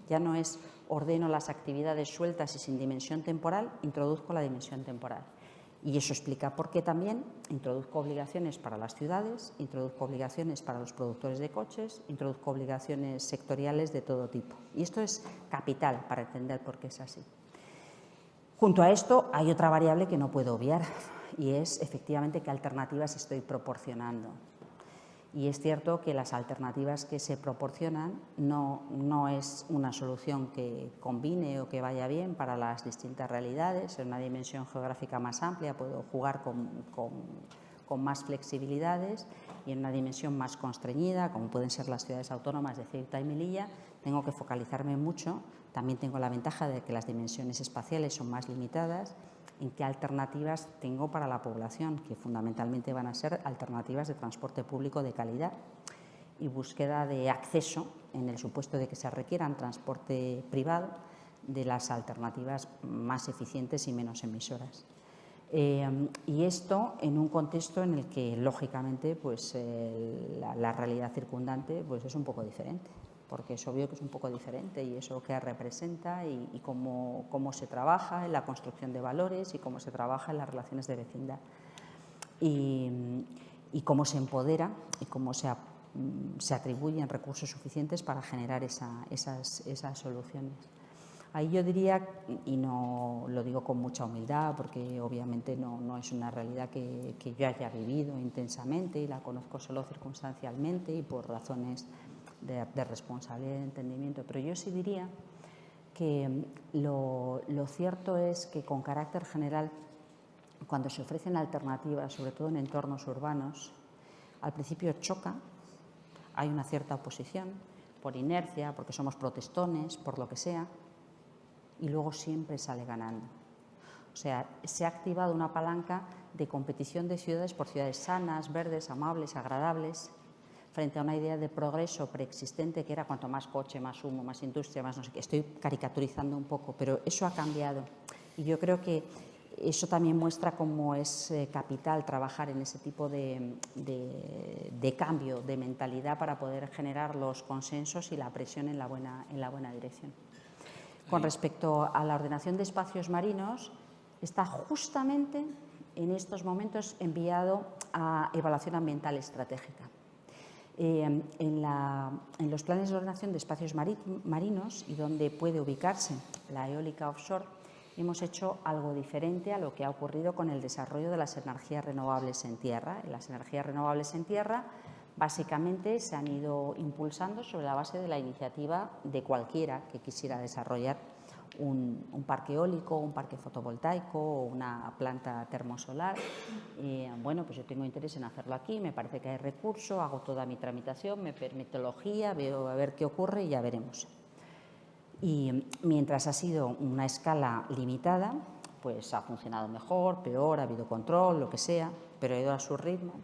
Ya no es ordeno las actividades sueltas y sin dimensión temporal, introduzco la dimensión temporal. Y eso explica por qué también introduzco obligaciones para las ciudades, introduzco obligaciones para los productores de coches, introduzco obligaciones sectoriales de todo tipo. Y esto es capital para entender por qué es así. Junto a esto hay otra variable que no puedo obviar y es efectivamente qué alternativas estoy proporcionando. Y es cierto que las alternativas que se proporcionan no es una solución que combine o que vaya bien para las distintas realidades. En una dimensión geográfica más amplia puedo jugar con más flexibilidades, y en una dimensión más constreñida, como pueden ser las ciudades autónomas de Ceuta y Melilla, tengo que focalizarme mucho. También tengo la ventaja de que las dimensiones espaciales son más limitadas. En qué alternativas tengo para la población, que fundamentalmente van a ser alternativas de transporte público de calidad y búsqueda de acceso, en el supuesto de que se requieran transporte privado, de las alternativas más eficientes y menos emisoras. Y esto en un contexto en el que, lógicamente, pues, la realidad circundante pues, es un poco diferente, porque es obvio que es un poco diferente, y eso que representa y cómo se trabaja en la construcción de valores y cómo se trabaja en las relaciones de vecindad y cómo se empodera y cómo se atribuyen recursos suficientes para generar esas soluciones. Ahí yo diría, y no lo digo con mucha humildad porque obviamente no es una realidad que yo haya vivido intensamente y la conozco solo circunstancialmente y por razones de responsabilidad y de entendimiento, pero yo sí diría que lo cierto es que, con carácter general, cuando se ofrecen alternativas, sobre todo en entornos urbanos, al principio choca, hay una cierta oposición por inercia, porque somos protestones, por lo que sea, y luego siempre sale ganando. O sea, se ha activado una palanca de competición de ciudades por ciudades sanas, verdes, amables, agradables, frente a una idea de progreso preexistente que era cuanto más coche, más humo, más industria, más no sé qué. Estoy caricaturizando un poco, pero eso ha cambiado. Y yo creo que eso también muestra cómo es capital trabajar en ese tipo de cambio de mentalidad para poder generar los consensos y la presión en la buena dirección. Con respecto a la ordenación de espacios marinos, está justamente en estos momentos enviado a evaluación ambiental estratégica. En los planes de ordenación de espacios marinos y donde puede ubicarse la eólica offshore, hemos hecho algo diferente a lo que ha ocurrido con el desarrollo de las energías renovables en tierra. Las energías renovables en tierra básicamente se han ido impulsando sobre la base de la iniciativa de cualquiera que quisiera desarrollar un parque eólico, un parque fotovoltaico o una planta termosolar. Bueno, pues yo tengo interés en hacerlo aquí, me parece que hay recurso, hago toda mi tramitación, me permitología, veo a ver qué ocurre y ya veremos. Y mientras ha sido una escala limitada, pues ha funcionado mejor, peor, ha habido control, lo que sea, pero ha ido a su ritmo.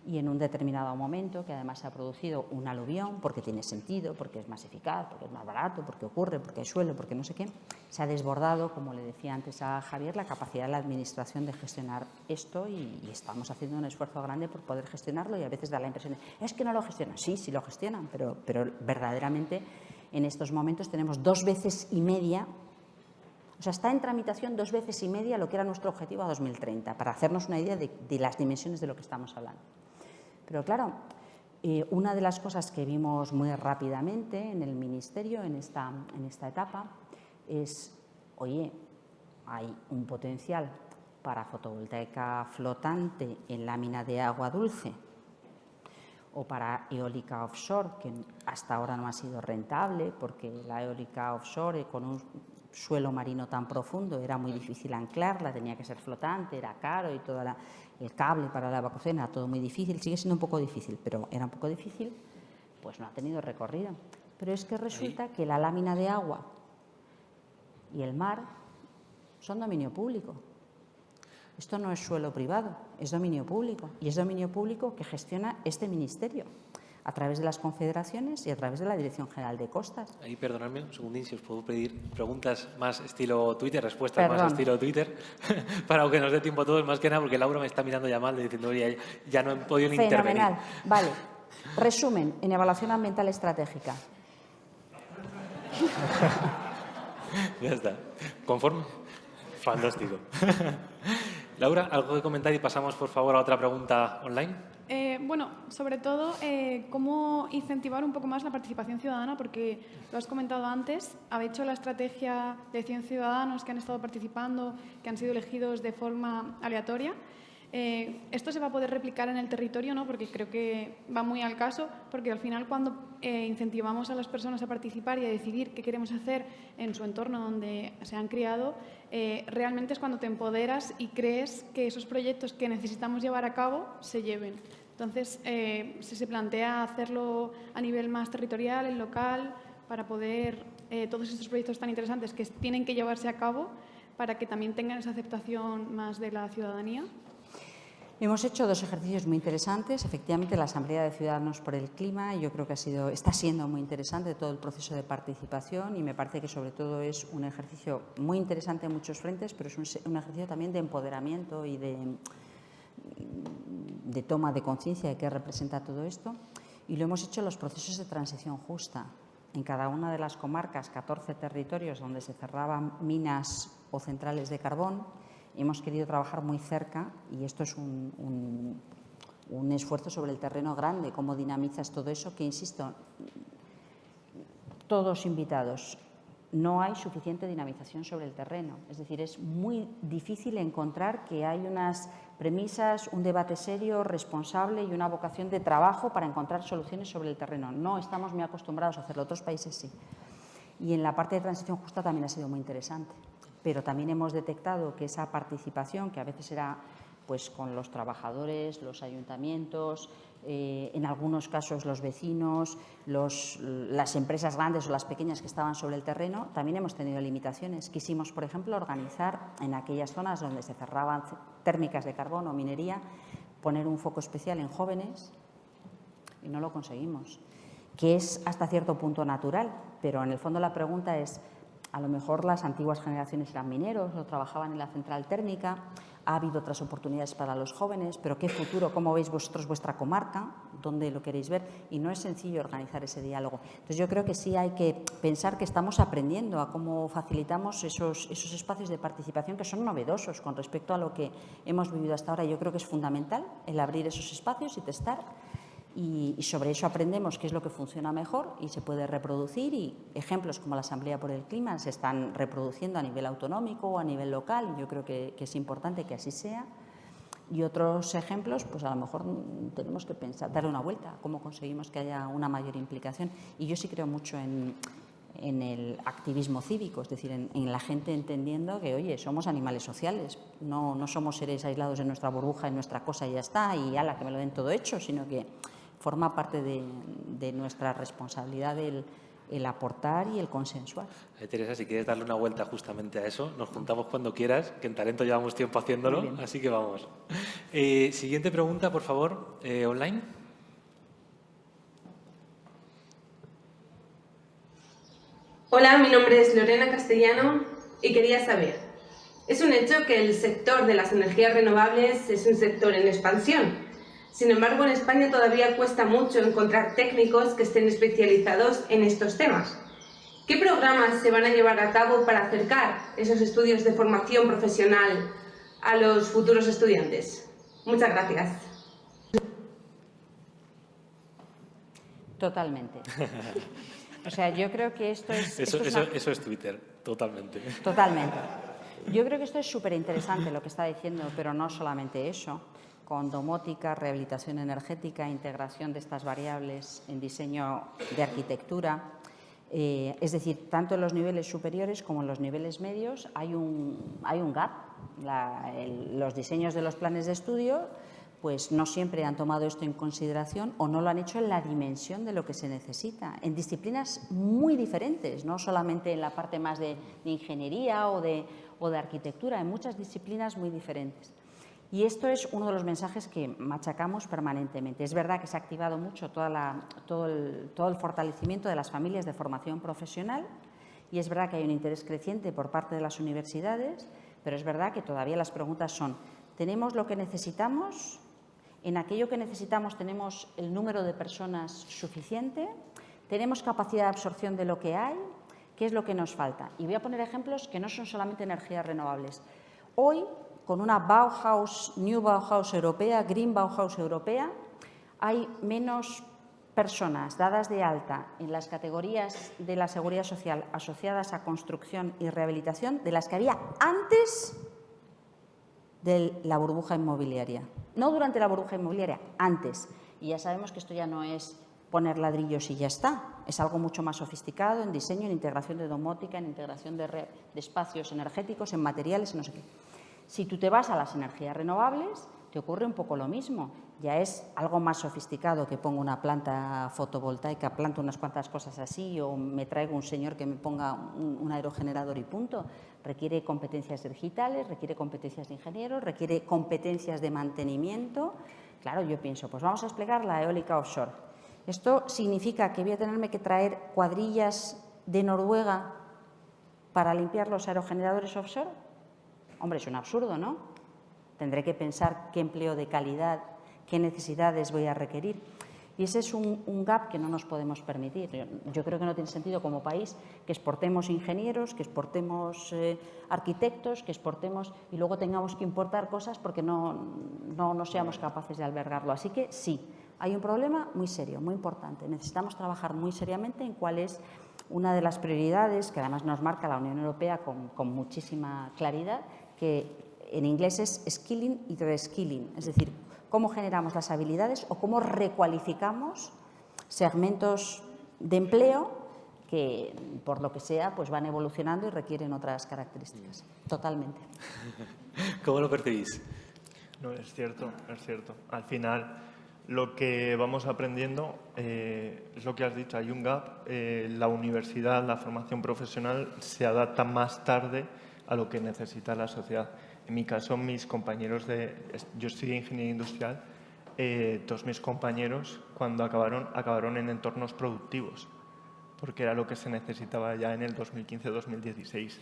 y en un determinado momento, que además se ha producido un aluvión, porque tiene sentido, porque es más eficaz, porque es más barato, porque ocurre, porque hay suelo, porque no sé qué, se ha desbordado, como le decía antes a Javier, la capacidad de la Administración de gestionar esto y estamos haciendo un esfuerzo grande por poder gestionarlo y a veces da la impresión de, es que no lo gestionan. Sí, sí lo gestionan, pero verdaderamente en estos momentos tenemos 2 veces y media. O sea, está en tramitación 2 veces y media lo que era nuestro objetivo a 2030, para hacernos una idea de las dimensiones de lo que estamos hablando. Pero claro, una de las cosas que vimos muy rápidamente en el Ministerio, en esta etapa, es, oye, hay un potencial para fotovoltaica flotante en lámina de agua dulce o para eólica offshore, que hasta ahora no ha sido rentable, porque la eólica offshore con un suelo marino tan profundo era muy difícil anclarla, tenía que ser flotante, era caro y todo el cable para la evacuación era todo muy difícil, sigue siendo un poco difícil, pero era un poco difícil, pues no ha tenido recorrido. Pero es que resulta que la lámina de agua y el mar son dominio público. Esto no es suelo privado, es dominio público y es dominio público que gestiona este ministerio a través de las confederaciones y a través de la Dirección General de Costas. Ahí, perdonadme un segundín, si os puedo pedir preguntas más estilo Twitter, respuestas más estilo Twitter, para que nos dé tiempo a todos, más que nada porque Laura me está mirando ya mal, diciendo, oye, ya no he podido ni intervenir. Fenomenal. Vale. Resumen, en evaluación ambiental estratégica. Ya está. ¿Conforme? Fantástico. Laura, ¿algo que comentar y pasamos, por favor, a otra pregunta online? Bueno, sobre todo, cómo incentivar un poco más la participación ciudadana, porque lo has comentado antes, habéis hecho la estrategia de 100 ciudadanos que han estado participando, que han sido elegidos de forma aleatoria. Esto se va a poder replicar en el territorio, ¿no? Porque creo que va muy al caso, porque al final cuando incentivamos a las personas a participar y a decidir qué queremos hacer en su entorno donde se han criado, realmente es cuando te empoderas y crees que esos proyectos que necesitamos llevar a cabo se lleven. Entonces, si se plantea hacerlo a nivel más territorial, en local, para poder todos estos proyectos tan interesantes que tienen que llevarse a cabo para que también tengan esa aceptación más de la ciudadanía. Hemos hecho 2 ejercicios muy interesantes. Efectivamente, la Asamblea de Ciudadanos por el Clima, yo creo que está siendo muy interesante todo el proceso de participación y me parece que sobre todo es un ejercicio muy interesante en muchos frentes, pero es un ejercicio también de empoderamiento y de toma de conciencia de qué representa todo esto. Y lo hemos hecho en los procesos de transición justa. En cada una de las comarcas, 14 territorios donde se cerraban minas o centrales de carbón, hemos querido trabajar muy cerca y esto es un esfuerzo sobre el terreno grande, cómo dinamizas todo eso, que insisto, todos invitados, no hay suficiente dinamización sobre el terreno. Es decir, es muy difícil encontrar que hay unas premisas, un debate serio, responsable y una vocación de trabajo para encontrar soluciones sobre el terreno. No estamos muy acostumbrados a hacerlo, otros países sí. Y en la parte de transición justa también ha sido muy interesante. Pero también hemos detectado que esa participación, que a veces era pues, con los trabajadores, los ayuntamientos, en algunos casos los vecinos, las empresas grandes o las pequeñas que estaban sobre el terreno, también hemos tenido limitaciones. Quisimos, por ejemplo, organizar en aquellas zonas donde se cerraban térmicas de carbón o minería, poner un foco especial en jóvenes y no lo conseguimos, que es hasta cierto punto natural, pero en el fondo la pregunta es, a lo mejor las antiguas generaciones eran mineros o trabajaban en la central térmica, ha habido otras oportunidades para los jóvenes, pero ¿qué futuro? ¿Cómo veis vosotros vuestra comarca? ¿Dónde lo queréis ver? Y no es sencillo organizar ese diálogo. Entonces yo creo que sí hay que pensar que estamos aprendiendo a cómo facilitamos esos espacios de participación que son novedosos con respecto a lo que hemos vivido hasta ahora. Yo creo que es fundamental el abrir esos espacios y testar. Y sobre eso aprendemos qué es lo que funciona mejor y se puede reproducir y ejemplos como la Asamblea por el Clima se están reproduciendo a nivel autonómico o a nivel local y yo creo que es importante que así sea. Y otros ejemplos, pues a lo mejor tenemos que pensar, darle una vuelta a cómo conseguimos que haya una mayor implicación. Y yo sí creo mucho en el activismo cívico, es decir, en la gente entendiendo que, oye, somos animales sociales, no somos seres aislados en nuestra burbuja, en nuestra cosa y ya está, y ala, que me lo den todo hecho, sino que forma parte de nuestra responsabilidad el el aportar y el consensuar. Teresa, si quieres darle una vuelta justamente a eso, nos juntamos cuando quieras, que en Talento llevamos tiempo haciéndolo, así que vamos. Siguiente pregunta, por favor, online. Hola, mi nombre es Lorena Castellano y quería saber, es un hecho que el sector de las energías renovables es un sector en expansión. Sin embargo, en España todavía cuesta mucho encontrar técnicos que estén especializados en estos temas. ¿Qué programas se van a llevar a cabo para acercar esos estudios de formación profesional a los futuros estudiantes? Muchas gracias. Totalmente. O sea, yo creo que esto es... Eso es Twitter, totalmente. Totalmente. Yo creo que esto es súper interesante lo que está diciendo, pero no solamente eso. Con domótica, rehabilitación energética, integración de estas variables en diseño de arquitectura. Es decir, tanto en los niveles superiores como en los niveles medios hay un gap. Los diseños de los planes de estudio pues no siempre han tomado esto en consideración o no lo han hecho en la dimensión de lo que se necesita, en disciplinas muy diferentes, no solamente en la parte más de ingeniería o de arquitectura, en muchas disciplinas muy diferentes. Y esto es uno de los mensajes que machacamos permanentemente. Es verdad que se ha activado mucho todo el fortalecimiento de las familias de formación profesional y es verdad que hay un interés creciente por parte de las universidades, pero es verdad que todavía las preguntas son, ¿tenemos lo que necesitamos? ¿En aquello que necesitamos tenemos el número de personas suficiente? ¿Tenemos capacidad de absorción de lo que hay? ¿Qué es lo que nos falta? Y voy a poner ejemplos que no son solamente energías renovables. Hoy, con una New Bauhaus europea, Green Bauhaus europea, hay menos personas dadas de alta en las categorías de la seguridad social asociadas a construcción y rehabilitación de las que había antes de la burbuja inmobiliaria. No durante la burbuja inmobiliaria, antes. Y ya sabemos que esto ya no es poner ladrillos y ya está. Es algo mucho más sofisticado en diseño, en integración de domótica, en integración de espacios energéticos, en materiales, no sé qué. Si tú te vas a las energías renovables, te ocurre un poco lo mismo. Ya es algo más sofisticado que pongo una planta fotovoltaica, planto unas cuantas cosas así o me traigo un señor que me ponga un aerogenerador y punto. Requiere competencias digitales, requiere competencias de ingenieros, requiere competencias de mantenimiento. Claro, yo pienso, pues vamos a desplegar la eólica offshore. ¿Esto significa que voy a tenerme que traer cuadrillas de Noruega para limpiar los aerogeneradores offshore? Hombre, es un absurdo, ¿no? Tendré que pensar qué empleo de calidad, qué necesidades voy a requerir. Y ese es un gap que no nos podemos permitir. Yo creo que no tiene sentido como país que exportemos ingenieros, que exportemos arquitectos, que exportemos y luego tengamos que importar cosas porque no seamos capaces de albergarlo. Así que sí, hay un problema muy serio, muy importante. Necesitamos trabajar muy seriamente en cuál es una de las prioridades que además nos marca la Unión Europea con muchísima claridad, que en inglés es skilling y reskilling, es decir, cómo generamos las habilidades o cómo recualificamos segmentos de empleo que, por lo que sea, pues van evolucionando y requieren otras características. Totalmente. ¿Cómo lo percibís? No, es cierto, es cierto. Al final, lo que vamos aprendiendo es lo que has dicho, hay un gap. La universidad, la formación profesional se adapta más tarde a lo que necesita la sociedad. En mi caso, mis compañeros yo estudié ingeniería industrial, todos mis compañeros cuando acabaron en entornos productivos, porque era lo que se necesitaba ya en el 2015-2016.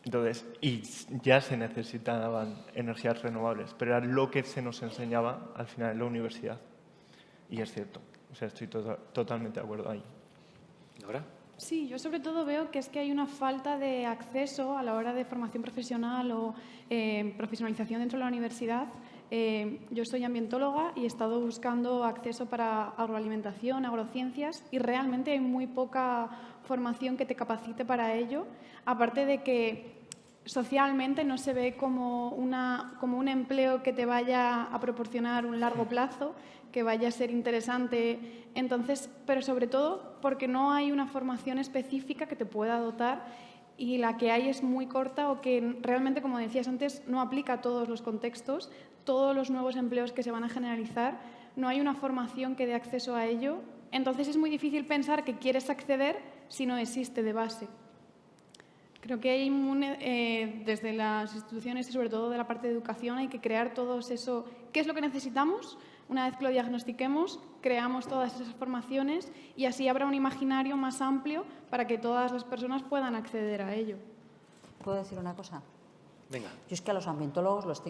Entonces, y ya se necesitaban energías renovables, pero era lo que se nos enseñaba al final en la universidad. Y es cierto, o sea, estoy totalmente de acuerdo ahí. ¿Ahora? Sí, yo sobre todo veo que es que hay una falta de acceso a la hora de formación profesional o profesionalización dentro de la universidad. Yo soy ambientóloga y he estado buscando acceso para agroalimentación, agrociencias y realmente hay muy poca formación que te capacite para ello, aparte de que socialmente no se ve como un empleo que te vaya a proporcionar un largo plazo, que vaya a ser interesante. Entonces, pero sobre todo porque no hay una formación específica que te pueda dotar y la que hay es muy corta o que realmente, como decías antes, no aplica a todos los contextos, todos los nuevos empleos que se van a generalizar. No hay una formación que dé acceso a ello Entonces es muy difícil pensar que quieres acceder si no existe de base. Creo que hay desde las instituciones y sobre todo de la parte de educación hay que crear todo eso. ¿Qué es lo que necesitamos? Una vez que lo diagnostiquemos, creamos todas esas formaciones y así habrá un imaginario más amplio para que todas las personas puedan acceder a ello. ¿Puedo decir una cosa? Venga. Yo es que a los ambientólogos les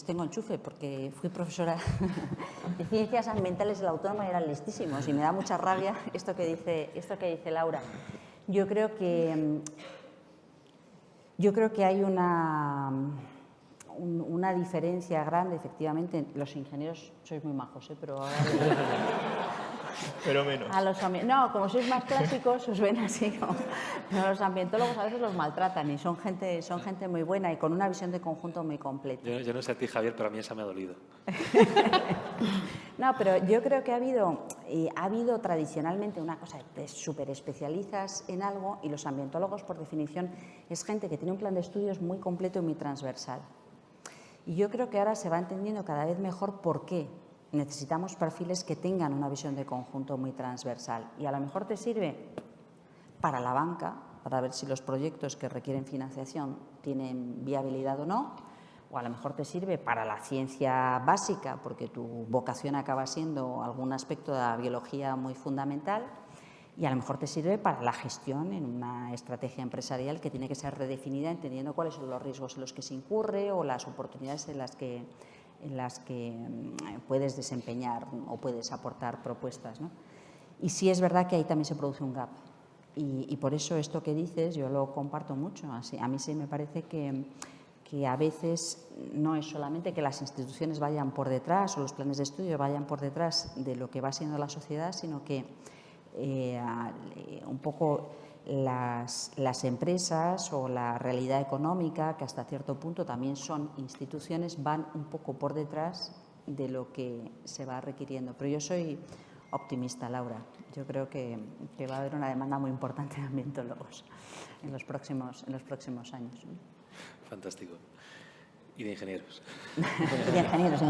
tengo enchufe porque fui profesora de ciencias ambientales de la Autónoma y eran listísimos y me da mucha rabia esto que dice Laura. Yo creo que hay una diferencia grande, efectivamente. Los ingenieros sois muy majos, pero ahora... Pero menos. No, como sois más clásicos, os ven así. Pero los ambientólogos a veces los maltratan y son gente muy buena y con una visión de conjunto muy completa. Yo no sé a ti, Javier, pero a mí esa me ha dolido. No, pero yo creo que ha habido tradicionalmente una cosa, te súper especializas en algo y los ambientólogos, por definición, es gente que tiene un plan de estudios muy completo y muy transversal. Y yo creo que ahora se va entendiendo cada vez mejor por qué necesitamos perfiles que tengan una visión de conjunto muy transversal. Y a lo mejor te sirve para la banca, para ver si los proyectos que requieren financiación tienen viabilidad o no, o a lo mejor te sirve para la ciencia básica, porque tu vocación acaba siendo algún aspecto de la biología muy fundamental, y a lo mejor te sirve para la gestión en una estrategia empresarial que tiene que ser redefinida entendiendo cuáles son los riesgos en los que se incurre o las oportunidades en las que puedes desempeñar o puedes aportar propuestas, ¿no? Y sí es verdad que ahí también se produce un gap. Y por eso esto que dices yo lo comparto mucho. A mí sí me parece que a veces no es solamente que las instituciones vayan por detrás o los planes de estudio vayan por detrás de lo que va siendo la sociedad, sino que un poco las empresas o la realidad económica, que hasta cierto punto también son instituciones, van un poco por detrás de lo que se va requiriendo. Pero yo soy optimista, Laura. Yo creo que va a haber una demanda muy importante de ambientólogos en los próximos años. Fantástico. Y de ingenieros. De ingenieros.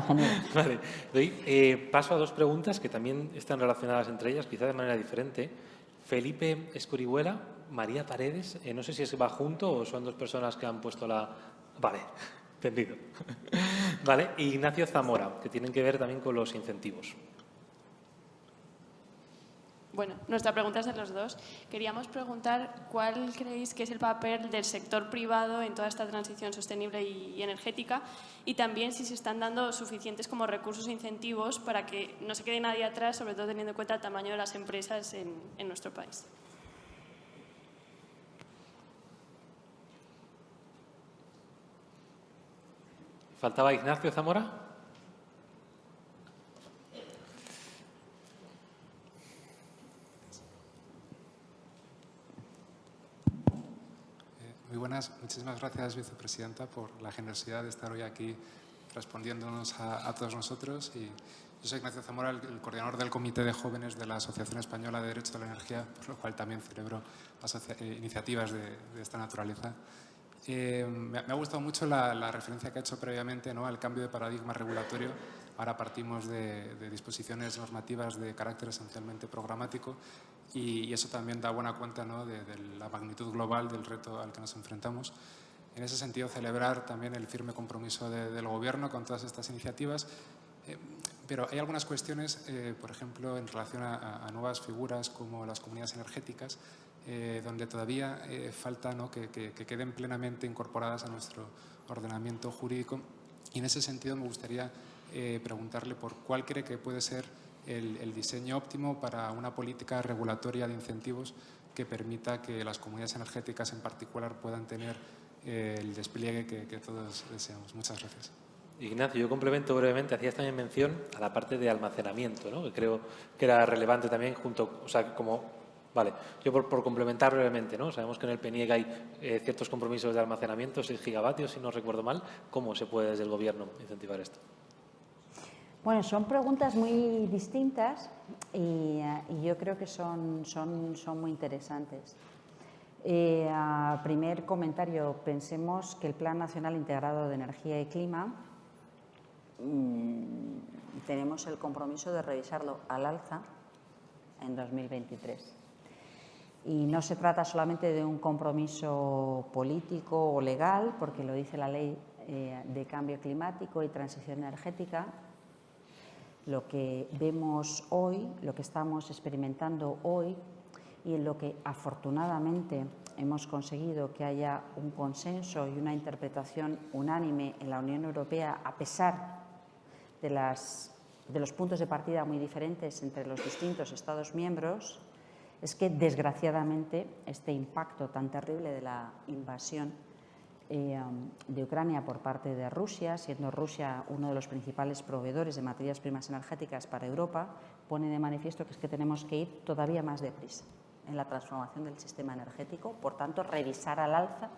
Vale. Doy paso a dos preguntas que también están relacionadas entre ellas, quizá de manera diferente. Felipe Escorihuela, María Paredes, no sé si va junto o son dos personas que han puesto la... Vale, entendido. Vale, y Ignacio Zamora, que tienen que ver también con los incentivos. Bueno, nuestra pregunta es de los dos. Queríamos preguntar cuál creéis que es el papel del sector privado en toda esta transición sostenible y energética y también si se están dando suficientes como recursos e incentivos para que no se quede nadie atrás, sobre todo teniendo en cuenta el tamaño de las empresas en nuestro país. ¿Faltaba Ignacio Zamora? Muy buenas, muchísimas gracias, vicepresidenta, por la generosidad de estar hoy aquí respondiéndonos a todos nosotros. Y yo soy Ignacio Zamora, el coordinador del Comité de Jóvenes de la Asociación Española de Derecho a la Energía, por lo cual también celebro iniciativas de esta naturaleza. Me ha gustado mucho la referencia que ha hecho previamente, ¿no?, al cambio de paradigma regulatorio. Ahora partimos de disposiciones normativas de carácter esencialmente programático y eso también da buena cuenta, ¿no?, de la magnitud global del reto al que nos enfrentamos. En ese sentido, celebrar también el firme compromiso del Gobierno con todas estas iniciativas. Pero hay algunas cuestiones, por ejemplo, en relación a nuevas figuras como las comunidades energéticas, donde todavía falta, ¿no?, que queden plenamente incorporadas a nuestro ordenamiento jurídico. Y en ese sentido me gustaría preguntarle por cuál cree que puede ser el diseño óptimo para una política regulatoria de incentivos que permita que las comunidades energéticas en particular puedan tener el despliegue que todos deseamos. Muchas gracias. Ignacio, yo complemento brevemente. Hacías también mención a la parte de almacenamiento, ¿no?, que creo que era relevante también junto, o sea, como... Vale, yo por complementar brevemente, ¿no? Sabemos que en el PNIEC hay ciertos compromisos de almacenamiento, 6 gigavatios, si no recuerdo mal. ¿Cómo se puede desde el Gobierno incentivar esto? Bueno, son preguntas muy distintas y yo creo que son muy interesantes. Primer comentario, pensemos que el Plan Nacional Integrado de Energía y Clima tenemos el compromiso de revisarlo al alza en 2023. Y no se trata solamente de un compromiso político o legal, porque lo dice la Ley de Cambio Climático y Transición Energética. Lo que vemos hoy, lo que estamos experimentando hoy y en lo que afortunadamente hemos conseguido que haya un consenso y una interpretación unánime en la Unión Europea, a pesar de los puntos de partida muy diferentes entre los distintos Estados miembros, es que, desgraciadamente, este impacto tan terrible de la invasión de Ucrania por parte de Rusia, siendo Rusia uno de los principales proveedores de materias primas energéticas para Europa, pone de manifiesto que es que tenemos que ir todavía más deprisa en la transformación del sistema energético, por tanto, revisar al alza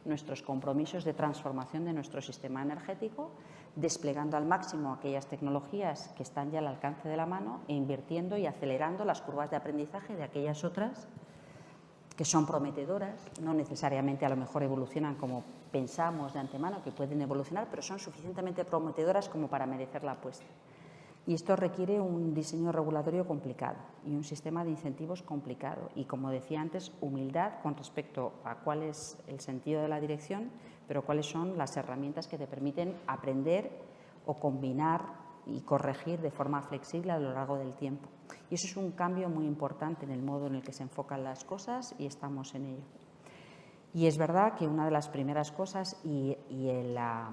nuestros compromisos de transformación de nuestro sistema energético, desplegando al máximo aquellas tecnologías que están ya al alcance de la mano e invirtiendo y acelerando las curvas de aprendizaje de aquellas otras que son prometedoras, no necesariamente a lo mejor evolucionan como pensamos de antemano que pueden evolucionar, pero son suficientemente prometedoras como para merecer la apuesta. Y esto requiere un diseño regulatorio complicado y un sistema de incentivos complicado. Y, como decía antes, humildad con respecto a cuál es el sentido de la dirección, pero cuáles son las herramientas que te permiten aprender o combinar y corregir de forma flexible a lo largo del tiempo. Y eso es un cambio muy importante en el modo en el que se enfocan las cosas y estamos en ello. Y es verdad que una de las primeras cosas, y la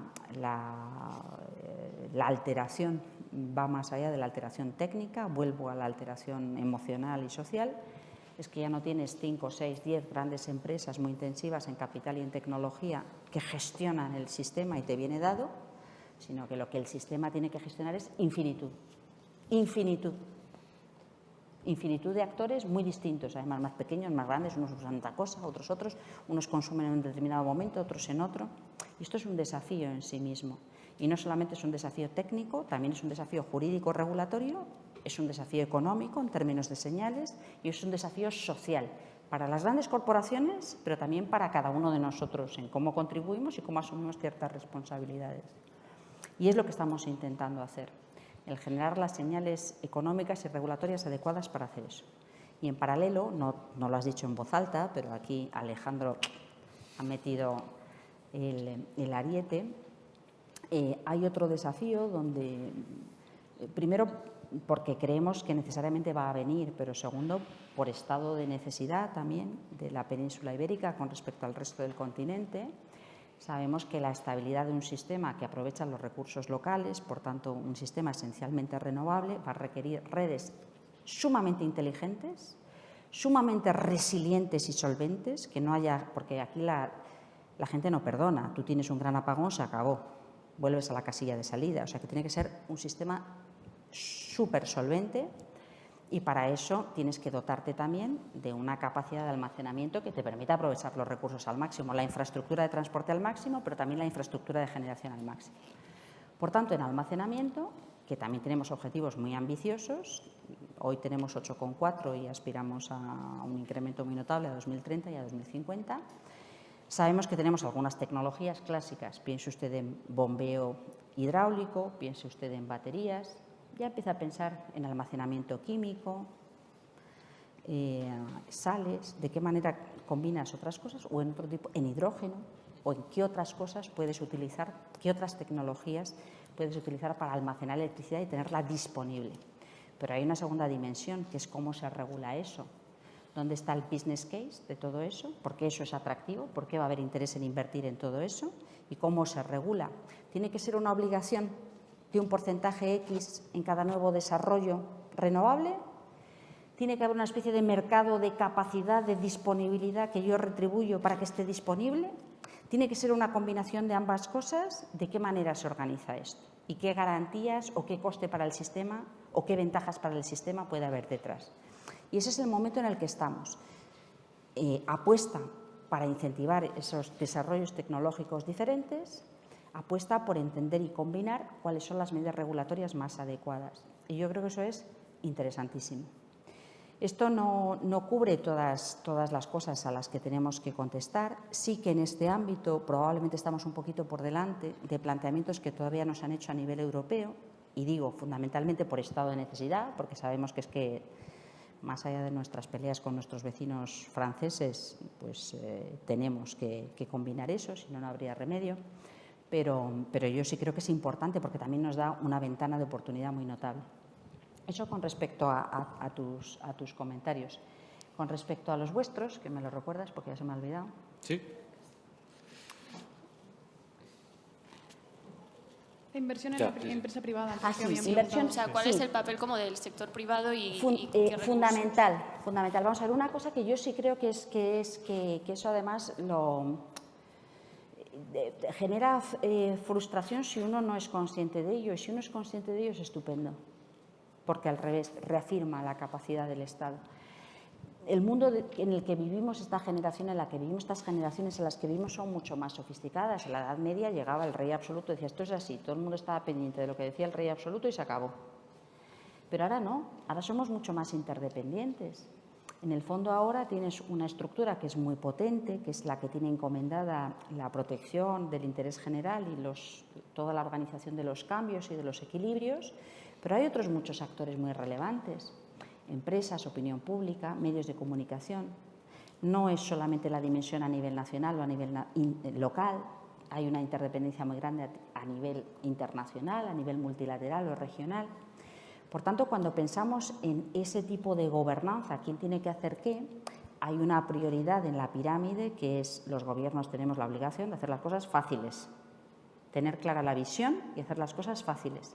alteración va más allá de la alteración técnica, vuelvo a la alteración emocional y social, es que ya no tienes 5, 6, 10 grandes empresas muy intensivas en capital y en tecnología que gestionan el sistema y te viene dado, sino que lo que el sistema tiene que gestionar es infinitud. Infinitud. Infinitud de actores muy distintos, además más pequeños, más grandes, unos usan una cosa, otros, unos consumen en un determinado momento, otros en otro. Y esto es un desafío en sí mismo. Y no solamente es un desafío técnico, también es un desafío jurídico regulatorio, es un desafío económico en términos de señales y es un desafío social para las grandes corporaciones, pero también para cada uno de nosotros en cómo contribuimos y cómo asumimos ciertas responsabilidades. Y es lo que estamos intentando hacer, el generar las señales económicas y regulatorias adecuadas para hacer eso. Y en paralelo, no lo has dicho en voz alta, pero aquí Alejandro ha metido el ariete, hay otro desafío donde, primero, porque creemos que necesariamente va a venir, pero segundo, por estado de necesidad también de la península ibérica con respecto al resto del continente. Sabemos que la estabilidad de un sistema que aprovecha los recursos locales, por tanto, un sistema esencialmente renovable, va a requerir redes sumamente inteligentes, sumamente resilientes y solventes, que no haya, porque aquí la gente no perdona. Tú tienes un gran apagón, se acabó, vuelves a la casilla de salida. O sea, que tiene que ser un sistema súper solvente. Y para eso tienes que dotarte también de una capacidad de almacenamiento que te permita aprovechar los recursos al máximo, la infraestructura de transporte al máximo, pero también la infraestructura de generación al máximo. Por tanto, en almacenamiento, que también tenemos objetivos muy ambiciosos, hoy tenemos 8,4 y aspiramos a un incremento muy notable a 2030 y a 2050, sabemos que tenemos algunas tecnologías clásicas, piense usted en bombeo hidráulico, piense usted en baterías. Ya empieza a pensar en almacenamiento químico, sales, de qué manera combinas otras cosas, o en otro tipo, en hidrógeno, o en qué otras cosas puedes utilizar, qué otras tecnologías puedes utilizar para almacenar electricidad y tenerla disponible. Pero hay una segunda dimensión, que es cómo se regula eso. ¿Dónde está el business case de todo eso? ¿Por qué eso es atractivo? ¿Por qué va a haber interés en invertir en todo eso? ¿Y cómo se regula? ¿Tiene que ser una obligación de un porcentaje X en cada nuevo desarrollo renovable? ¿Tiene que haber una especie de mercado de capacidad, de disponibilidad que yo retribuyo para que esté disponible? ¿Tiene que ser una combinación de ambas cosas? ¿De qué manera se organiza esto? ¿Y qué garantías o qué coste para el sistema o qué ventajas para el sistema puede haber detrás? Y ese es el momento en el que estamos. Apuesta para incentivar esos desarrollos tecnológicos diferentes, apuesta por entender y combinar cuáles son las medidas regulatorias más adecuadas. Y yo creo que eso es interesantísimo. Esto no cubre todas las cosas a las que tenemos que contestar. Sí que en este ámbito probablemente estamos un poquito por delante de planteamientos que todavía no se han hecho a nivel europeo, y digo fundamentalmente por estado de necesidad, porque sabemos que es que más allá de nuestras peleas con nuestros vecinos franceses, pues tenemos que combinar eso, si no, no habría remedio. Pero yo sí creo que es importante porque también nos da una ventana de oportunidad muy notable. Eso con respecto a tus comentarios. Con respecto a los vuestros, que me lo recuerdas porque ya se me ha olvidado. Sí. La inversión en la empresa privada. Sí, inversión. O sea, ¿cuál es el papel como del sector privado y fundamental. Vamos a ver, una cosa que yo sí creo que eso además genera frustración si uno no es consciente de ello, y si uno es consciente de ello es estupendo, porque al revés reafirma la capacidad del Estado. El mundo en el que vivimos, esta generación en la que vivimos, estas generaciones en las que vivimos son mucho más sofisticadas. En la Edad Media llegaba el rey absoluto, decía esto es así, todo el mundo estaba pendiente de lo que decía el rey absoluto y se acabó. Pero ahora no, ahora somos mucho más interdependientes. En el fondo ahora tienes una estructura que es muy potente, que es la que tiene encomendada la protección del interés general y toda la organización de los cambios y de los equilibrios, pero hay otros muchos actores muy relevantes. Empresas, opinión pública, medios de comunicación. No es solamente la dimensión a nivel nacional o a nivel local, hay una interdependencia muy grande a nivel internacional, a nivel multilateral o regional. Por tanto, cuando pensamos en ese tipo de gobernanza, quién tiene que hacer qué, hay una prioridad en la pirámide que es los gobiernos tenemos la obligación de hacer las cosas fáciles, tener clara la visión y hacer las cosas fáciles.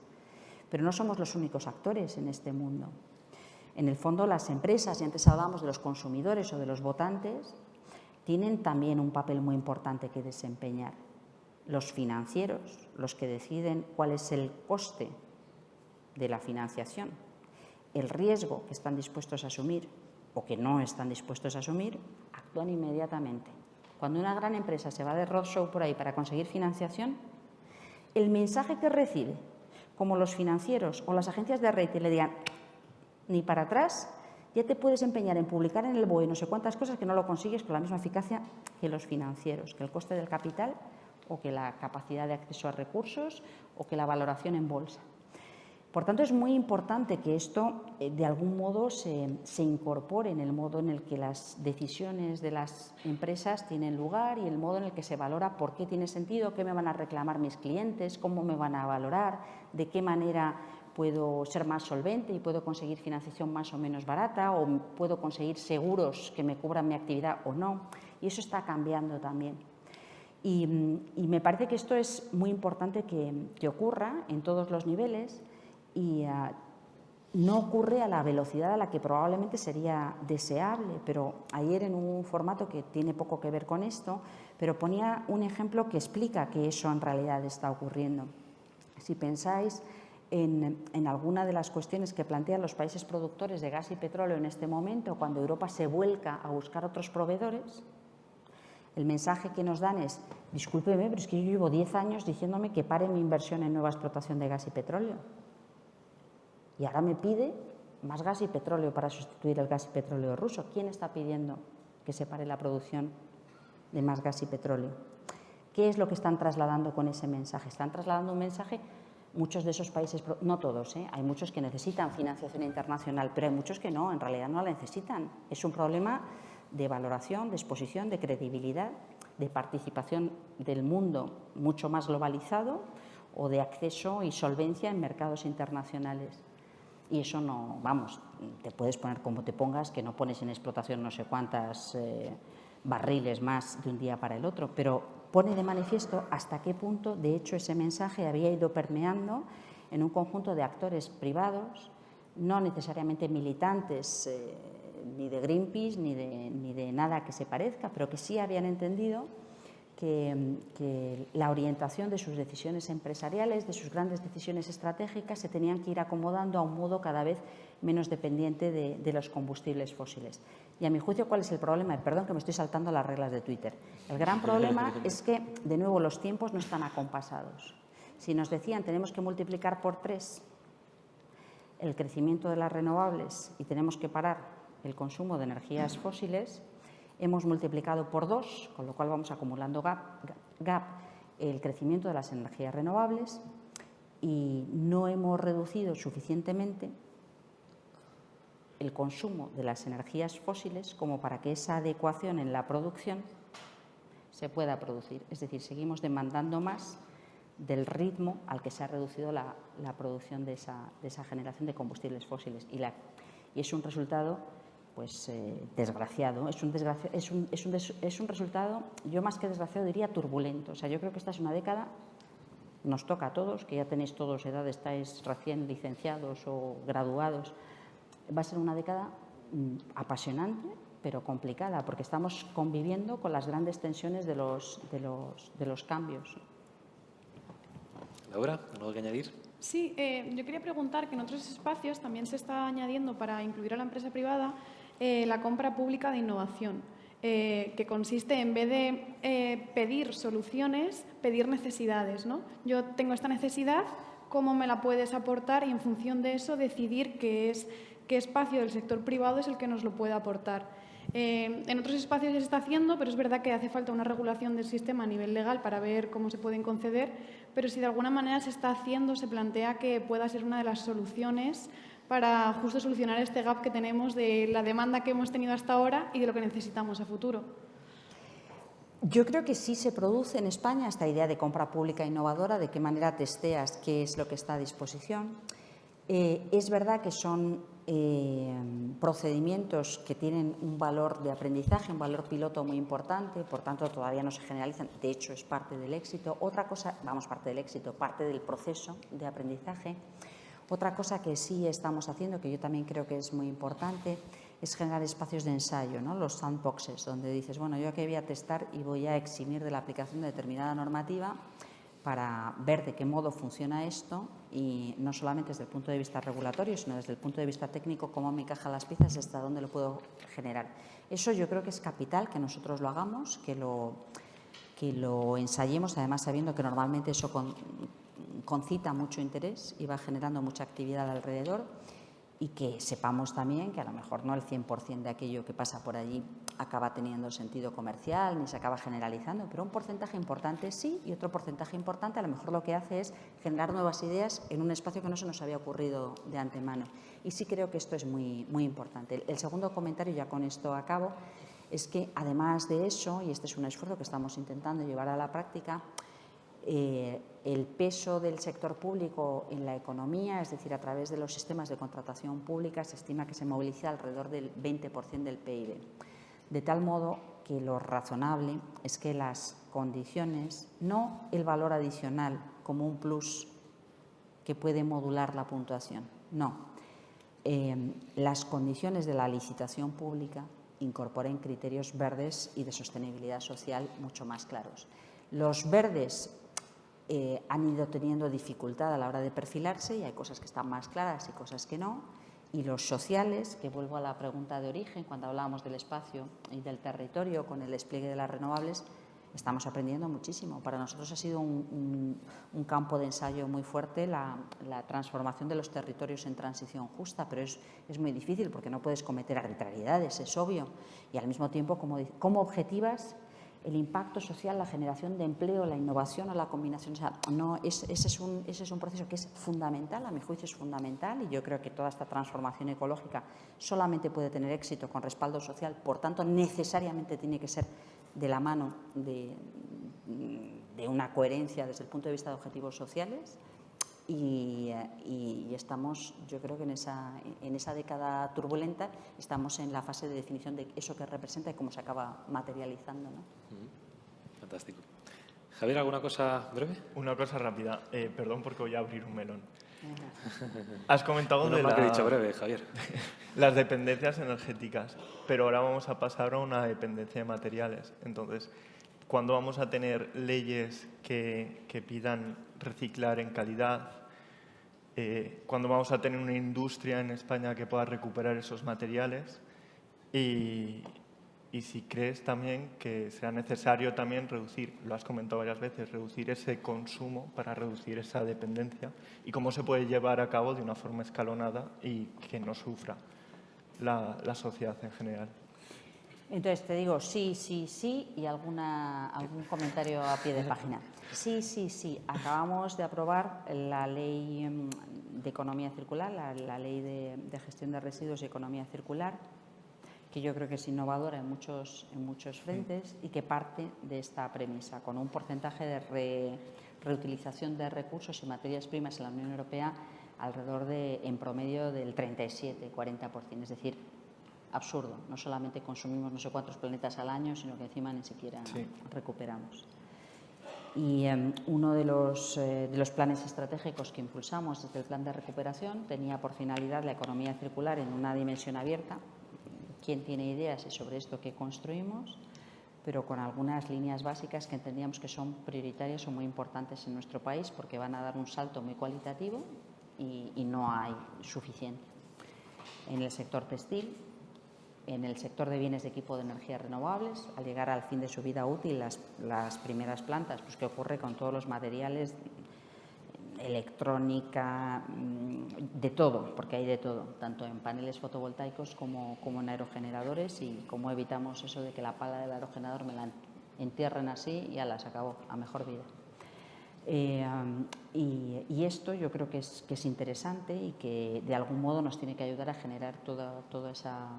Pero no somos los únicos actores en este mundo. En el fondo, las empresas, y antes hablábamos de los consumidores o de los votantes, tienen también un papel muy importante que desempeñar. Los financieros, los que deciden cuál es el coste de la financiación, el riesgo que están dispuestos a asumir o que no están dispuestos a asumir, actúan inmediatamente. Cuando una gran empresa se va de roadshow por ahí para conseguir financiación, el mensaje que recibe, como los financieros o las agencias de rating le digan ni para atrás, ya te puedes empeñar en publicar en el BOE no sé cuántas cosas que no lo consigues con la misma eficacia que los financieros, que el coste del capital o que la capacidad de acceso a recursos o que la valoración en bolsa. Por tanto, es muy importante que esto, de algún modo, se incorpore en el modo en el que las decisiones de las empresas tienen lugar y el modo en el que se valora por qué tiene sentido, qué me van a reclamar mis clientes, cómo me van a valorar, de qué manera puedo ser más solvente y puedo conseguir financiación más o menos barata o puedo conseguir seguros que me cubran mi actividad o no. Y eso está cambiando también. Y me parece que esto es muy importante que ocurra en todos los niveles y no ocurre a la velocidad a la que probablemente sería deseable. Pero ayer en un formato que tiene poco que ver con esto, pero ponía un ejemplo que explica que eso en realidad está ocurriendo. Si pensáis en alguna de las cuestiones que plantean los países productores de gas y petróleo en este momento, cuando Europa se vuelca a buscar otros proveedores, el mensaje que nos dan es, discúlpeme, pero es que yo llevo 10 años diciéndome que pare mi inversión en nueva explotación de gas y petróleo. Y ahora me pide más gas y petróleo para sustituir el gas y petróleo ruso. ¿Quién está pidiendo que se pare la producción de más gas y petróleo? ¿Qué es lo que están trasladando con ese mensaje? Están trasladando un mensaje. Muchos de esos países, no todos, hay muchos que necesitan financiación internacional, pero hay muchos que no, en realidad no la necesitan. Es un problema de valoración, de exposición, de credibilidad, de participación del mundo mucho más globalizado o de acceso y solvencia en mercados internacionales. Y eso no, vamos, te puedes poner como te pongas, que no pones en explotación no sé cuántas barriles más de un día para el otro, pero pone de manifiesto hasta qué punto, de hecho, ese mensaje había ido permeando en un conjunto de actores privados, no necesariamente militantes ni de Greenpeace ni de nada que se parezca, pero que sí habían entendido que la orientación de sus decisiones empresariales, de sus grandes decisiones estratégicas, se tenían que ir acomodando a un modo cada vez menos dependiente de los combustibles fósiles. Y a mi juicio, ¿cuál es el problema? Perdón que me estoy saltando las reglas de Twitter. El gran problema es que, de nuevo, los tiempos no están acompasados. Si nos decían tenemos que multiplicar por 3 el crecimiento de las renovables y tenemos que parar el consumo de energías fósiles, hemos multiplicado por 2, con lo cual vamos acumulando gap el crecimiento de las energías renovables y no hemos reducido suficientemente el consumo de las energías fósiles como para que esa adecuación en la producción se pueda producir. Es decir, seguimos demandando más del ritmo al que se ha reducido la producción de esa generación de combustibles fósiles. Y es un resultado pues, desgraciado. Es un resultado, yo más que desgraciado diría turbulento. O sea, yo creo que esta es una década, nos toca a todos, que ya tenéis todos edad, estáis recién licenciados o graduados. Va a ser una década apasionante, pero complicada, porque estamos conviviendo con las grandes tensiones de los cambios. Laura, ¿algo que añadir? Sí, yo quería preguntar que en otros espacios también se está añadiendo para incluir a la empresa privada la compra pública de innovación, que consiste en vez de pedir soluciones, pedir necesidades, ¿no? Yo tengo esta necesidad, ¿cómo me la puedes aportar? Y en función de eso decidir qué espacio del sector privado es el que nos lo puede aportar. En otros espacios ya se está haciendo, pero es verdad que hace falta una regulación del sistema a nivel legal para ver cómo se pueden conceder, pero si de alguna manera se está haciendo, se plantea que pueda ser una de las soluciones para justo solucionar este gap que tenemos de la demanda que hemos tenido hasta ahora y de lo que necesitamos a futuro. Yo creo que sí se produce en España esta idea de compra pública innovadora, de qué manera testeas qué es lo que está a disposición. Es verdad que son procedimientos que tienen un valor de aprendizaje, un valor piloto muy importante, por tanto todavía no se generalizan, de hecho es parte del éxito. Otra cosa, parte del éxito, parte del proceso de aprendizaje. Otra cosa que sí estamos haciendo, que yo también creo que es muy importante, es generar espacios de ensayo, ¿no? Los sandboxes, donde dices, bueno, yo aquí voy a testar y voy a eximir de la aplicación de determinada normativa para ver de qué modo funciona esto y no solamente desde el punto de vista regulatorio, sino desde el punto de vista técnico, cómo me encajan las piezas y hasta dónde lo puedo generar. Eso yo creo que es capital que nosotros lo hagamos, que lo ensayemos, además sabiendo que normalmente eso concita mucho interés y va generando mucha actividad alrededor, y que sepamos también que a lo mejor no el 100% de aquello que pasa por allí acaba teniendo sentido comercial ni se acaba generalizando, pero un porcentaje importante sí, y otro porcentaje importante a lo mejor lo que hace es generar nuevas ideas en un espacio que no se nos había ocurrido de antemano. Y sí creo que esto es muy, muy importante. El segundo comentario, ya con esto acabo, es que además de eso, y este es un esfuerzo que estamos intentando llevar a la práctica, el peso del sector público en la economía, es decir, a través de los sistemas de contratación pública, se estima que se moviliza alrededor del 20% del PIB. De tal modo que lo razonable es que las condiciones, no el valor adicional como un plus que puede modular la puntuación, no. Las condiciones de la licitación pública incorporen criterios verdes y de sostenibilidad social mucho más claros. Los verdes han ido teniendo dificultad a la hora de perfilarse y hay cosas que están más claras y cosas que no. Y los sociales, que vuelvo a la pregunta de origen, cuando hablábamos del espacio y del territorio con el despliegue de las renovables, estamos aprendiendo muchísimo. Para nosotros ha sido un campo de ensayo muy fuerte la transformación de los territorios en transición justa, pero es muy difícil porque no puedes cometer arbitrariedades, es obvio. Y al mismo tiempo, ¿cómo objetivas el impacto social, la generación de empleo, la innovación o la combinación? O sea, ese es un proceso que es fundamental, a mi juicio es fundamental, y yo creo que toda esta transformación ecológica solamente puede tener éxito con respaldo social, por tanto, necesariamente tiene que ser de la mano de una coherencia desde el punto de vista de objetivos sociales. Y estamos, yo creo que en esa década turbulenta estamos en la fase de definición de eso que representa y cómo se acaba materializando, ¿no? Fantástico. Javier, ¿alguna cosa breve? Una cosa rápida. Perdón porque voy a abrir un melón. Has comentado Bueno, que he dicho breve, Javier. Las dependencias energéticas, pero ahora vamos a pasar a una dependencia de materiales. Entonces, ¿cuándo vamos a tener leyes que pidan reciclar en calidad? ¿Cuándo vamos a tener una industria en España que pueda recuperar esos materiales? Y si crees también que sea necesario también reducir, lo has comentado varias veces, reducir ese consumo para reducir esa dependencia, y cómo se puede llevar a cabo de una forma escalonada y que no sufra la sociedad en general. Entonces, te digo sí y algún comentario a pie de página. Sí. Acabamos de aprobar la ley economía circular, la Ley de Gestión de Residuos y Economía Circular, que yo creo que es innovadora en muchos frentes y que parte de esta premisa, con un porcentaje de reutilización de recursos y materias primas en la Unión Europea alrededor en promedio del 37-40%, es decir, absurdo. No solamente consumimos no sé cuántos planetas al año, sino que encima ni siquiera recuperamos. Y uno de los planes estratégicos que impulsamos desde el Plan de Recuperación tenía por finalidad la economía circular en una dimensión abierta. ¿Quién tiene ideas sobre esto que construimos? Pero con algunas líneas básicas que entendíamos que son prioritarias o muy importantes en nuestro país porque van a dar un salto muy cualitativo y no hay suficiente. En el sector textil, en el sector de bienes de equipo de energías renovables, al llegar al fin de su vida útil las primeras plantas, pues ¿qué ocurre con todos los materiales? Electrónica, de todo, porque hay de todo, tanto en paneles fotovoltaicos como en aerogeneradores, y cómo evitamos eso de que la pala del aerogenerador me la entierren así y ya se acabó, a mejor vida. Y esto yo creo que es interesante y que de algún modo nos tiene que ayudar a generar toda esa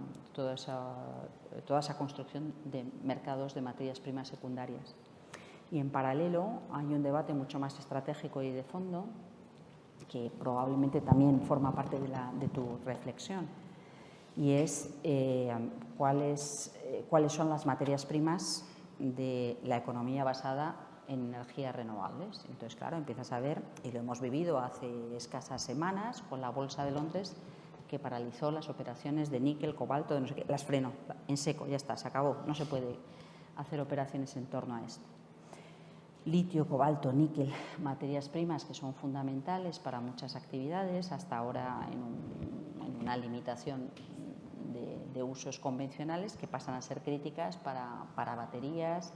construcción de mercados de materias primas secundarias. Y en paralelo hay un debate mucho más estratégico y de fondo que probablemente también forma parte de tu reflexión, y es cuáles son las materias primas de la economía basada en energías renovables. Entonces, claro, empiezas a ver, y lo hemos vivido hace escasas semanas con la Bolsa de Londres, que paralizó las operaciones de níquel, cobalto, de no sé qué, las frenó en seco, ya está, se acabó, no se puede hacer operaciones en torno a esto. Litio, cobalto, níquel, materias primas que son fundamentales para muchas actividades, hasta ahora en una limitación de usos convencionales, que pasan a ser críticas para baterías,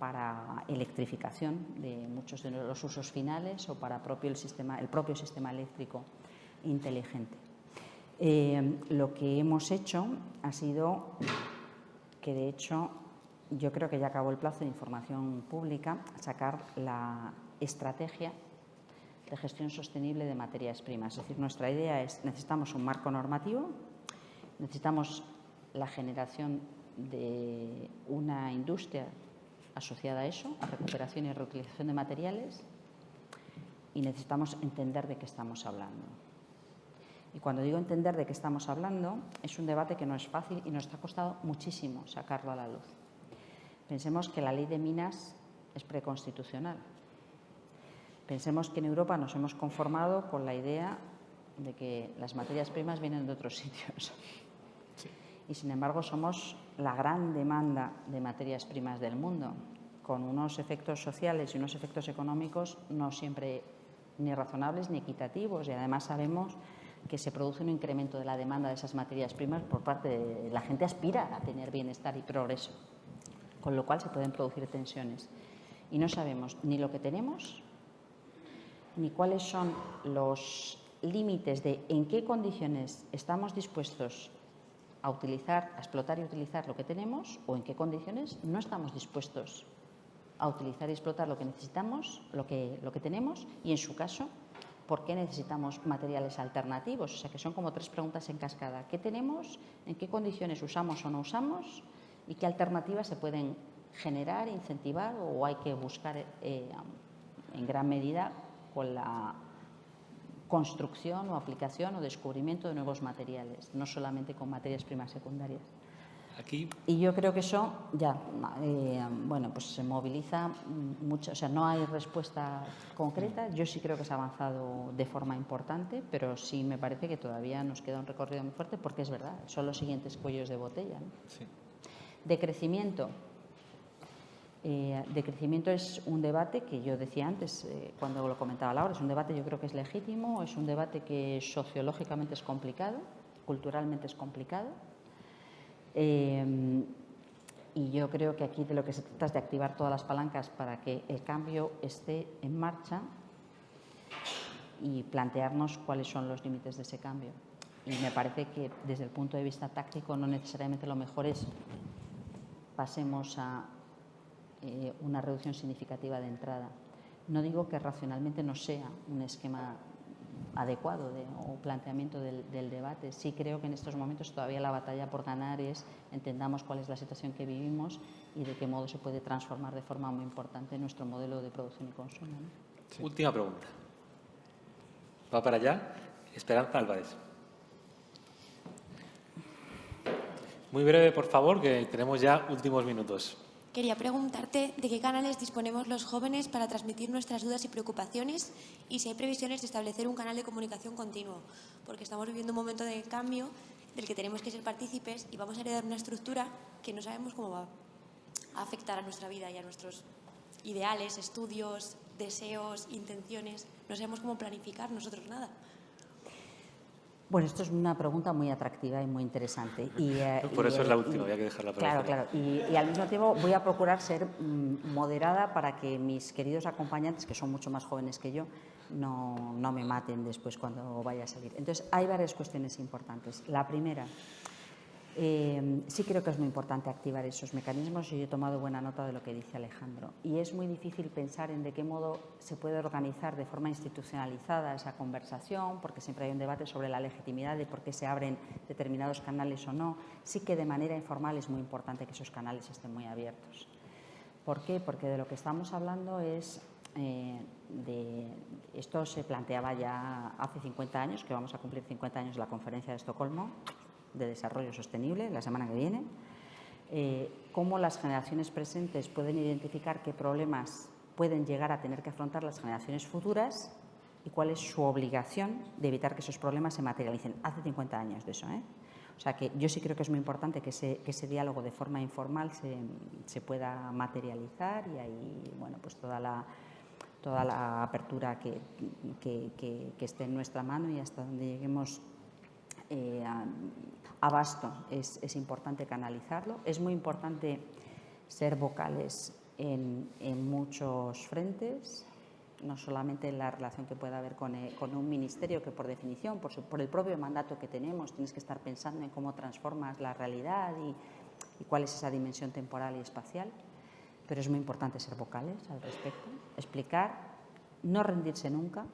para electrificación de muchos de los usos finales o para el propio sistema eléctrico inteligente. Lo que hemos hecho ha sido que, de hecho, yo creo que ya acabó el plazo de información pública, sacar la estrategia de gestión sostenible de materias primas. Es decir, nuestra idea es, necesitamos un marco normativo, necesitamos la generación de una industria asociada a eso, a recuperación y reutilización de materiales, y necesitamos entender de qué estamos hablando. Y cuando digo entender de qué estamos hablando, es un debate que no es fácil y nos ha costado muchísimo sacarlo a la luz. Pensemos que la ley de minas es preconstitucional. Pensemos que en Europa nos hemos conformado con la idea de que las materias primas vienen de otros sitios. Sí. Y, sin embargo, somos la gran demanda de materias primas del mundo, con unos efectos sociales y unos efectos económicos no siempre ni razonables ni equitativos. Y, además, sabemos que se produce un incremento de la demanda de esas materias primas por parte de la gente. Aspira a tener bienestar y progreso, con lo cual se pueden producir tensiones. Y no sabemos ni lo que tenemos, ni cuáles son los límites de en qué condiciones estamos dispuestos a explotar y utilizar lo que tenemos, o en qué condiciones no estamos dispuestos a utilizar y explotar lo que necesitamos, lo que tenemos, y en su caso, ¿por qué necesitamos materiales alternativos? O sea, que son como tres preguntas en cascada. ¿Qué tenemos? ¿En qué condiciones usamos o no usamos? ¿Y qué alternativas se pueden generar, incentivar, o hay que buscar en gran medida con la construcción o aplicación o descubrimiento de nuevos materiales, no solamente con materias primas secundarias? Y yo creo que eso ya, pues se moviliza mucho. O sea, no hay respuesta concreta. Yo sí creo que se ha avanzado de forma importante, pero sí me parece que todavía nos queda un recorrido muy fuerte, porque es verdad, son los siguientes cuellos de botella, ¿no? Sí. De crecimiento es un debate que yo decía antes, cuando lo comentaba Laura, es un debate, yo creo que es legítimo, es un debate que sociológicamente es complicado, culturalmente es complicado, y yo creo que aquí de lo que se trata es de activar todas las palancas para que el cambio esté en marcha y plantearnos cuáles son los límites de ese cambio. Y me parece que desde el punto de vista táctico no necesariamente lo mejor es pasemos a una reducción significativa de entrada. No digo que racionalmente no sea un esquema adecuado o planteamiento del debate. Sí creo que en estos momentos todavía la batalla por ganar es entendamos cuál es la situación que vivimos y de qué modo se puede transformar de forma muy importante nuestro modelo de producción y consumo, ¿no? Sí. Última pregunta. Va para allá. Esperanza Álvarez. Muy breve, por favor, que tenemos ya últimos minutos. Quería preguntarte de qué canales disponemos los jóvenes para transmitir nuestras dudas y preocupaciones y si hay previsiones de establecer un canal de comunicación continuo, porque estamos viviendo un momento de cambio del que tenemos que ser partícipes y vamos a heredar una estructura que no sabemos cómo va a afectar a nuestra vida y a nuestros ideales, estudios, deseos, intenciones. No sabemos cómo planificar nosotros nada. Bueno, esto es una pregunta muy atractiva y muy interesante. Por eso es la última, había que dejarla para Claro. Y al mismo tiempo voy a procurar ser moderada para que mis queridos acompañantes, que son mucho más jóvenes que yo, no me maten después cuando vaya a salir. Entonces, hay varias cuestiones importantes. La primera, sí creo que es muy importante activar esos mecanismos y yo he tomado buena nota de lo que dice Alejandro. Y es muy difícil pensar en de qué modo se puede organizar de forma institucionalizada esa conversación, porque siempre hay un debate sobre la legitimidad de por qué se abren determinados canales o no. Sí que de manera informal es muy importante que esos canales estén muy abiertos. ¿Por qué? Porque de lo que estamos hablando es esto se planteaba ya hace 50 años, que vamos a cumplir 50 años de la Conferencia de Estocolmo de Desarrollo Sostenible, la semana que viene, cómo las generaciones presentes pueden identificar qué problemas pueden llegar a tener que afrontar las generaciones futuras y cuál es su obligación de evitar que esos problemas se materialicen. Hace 50 años de eso, ¿eh? O sea que yo sí creo que es muy importante que ese diálogo de forma informal se pueda materializar y ahí, bueno, pues toda la apertura que esté en nuestra mano y hasta donde lleguemos abasto es importante canalizarlo. Es muy importante ser vocales en muchos frentes, no solamente en la relación que pueda haber con un ministerio que por definición, por el propio mandato que tenemos, tienes que estar pensando en cómo transformas la realidad y cuál es esa dimensión temporal y espacial, pero es muy importante ser vocales al respecto, explicar, no rendirse nunca,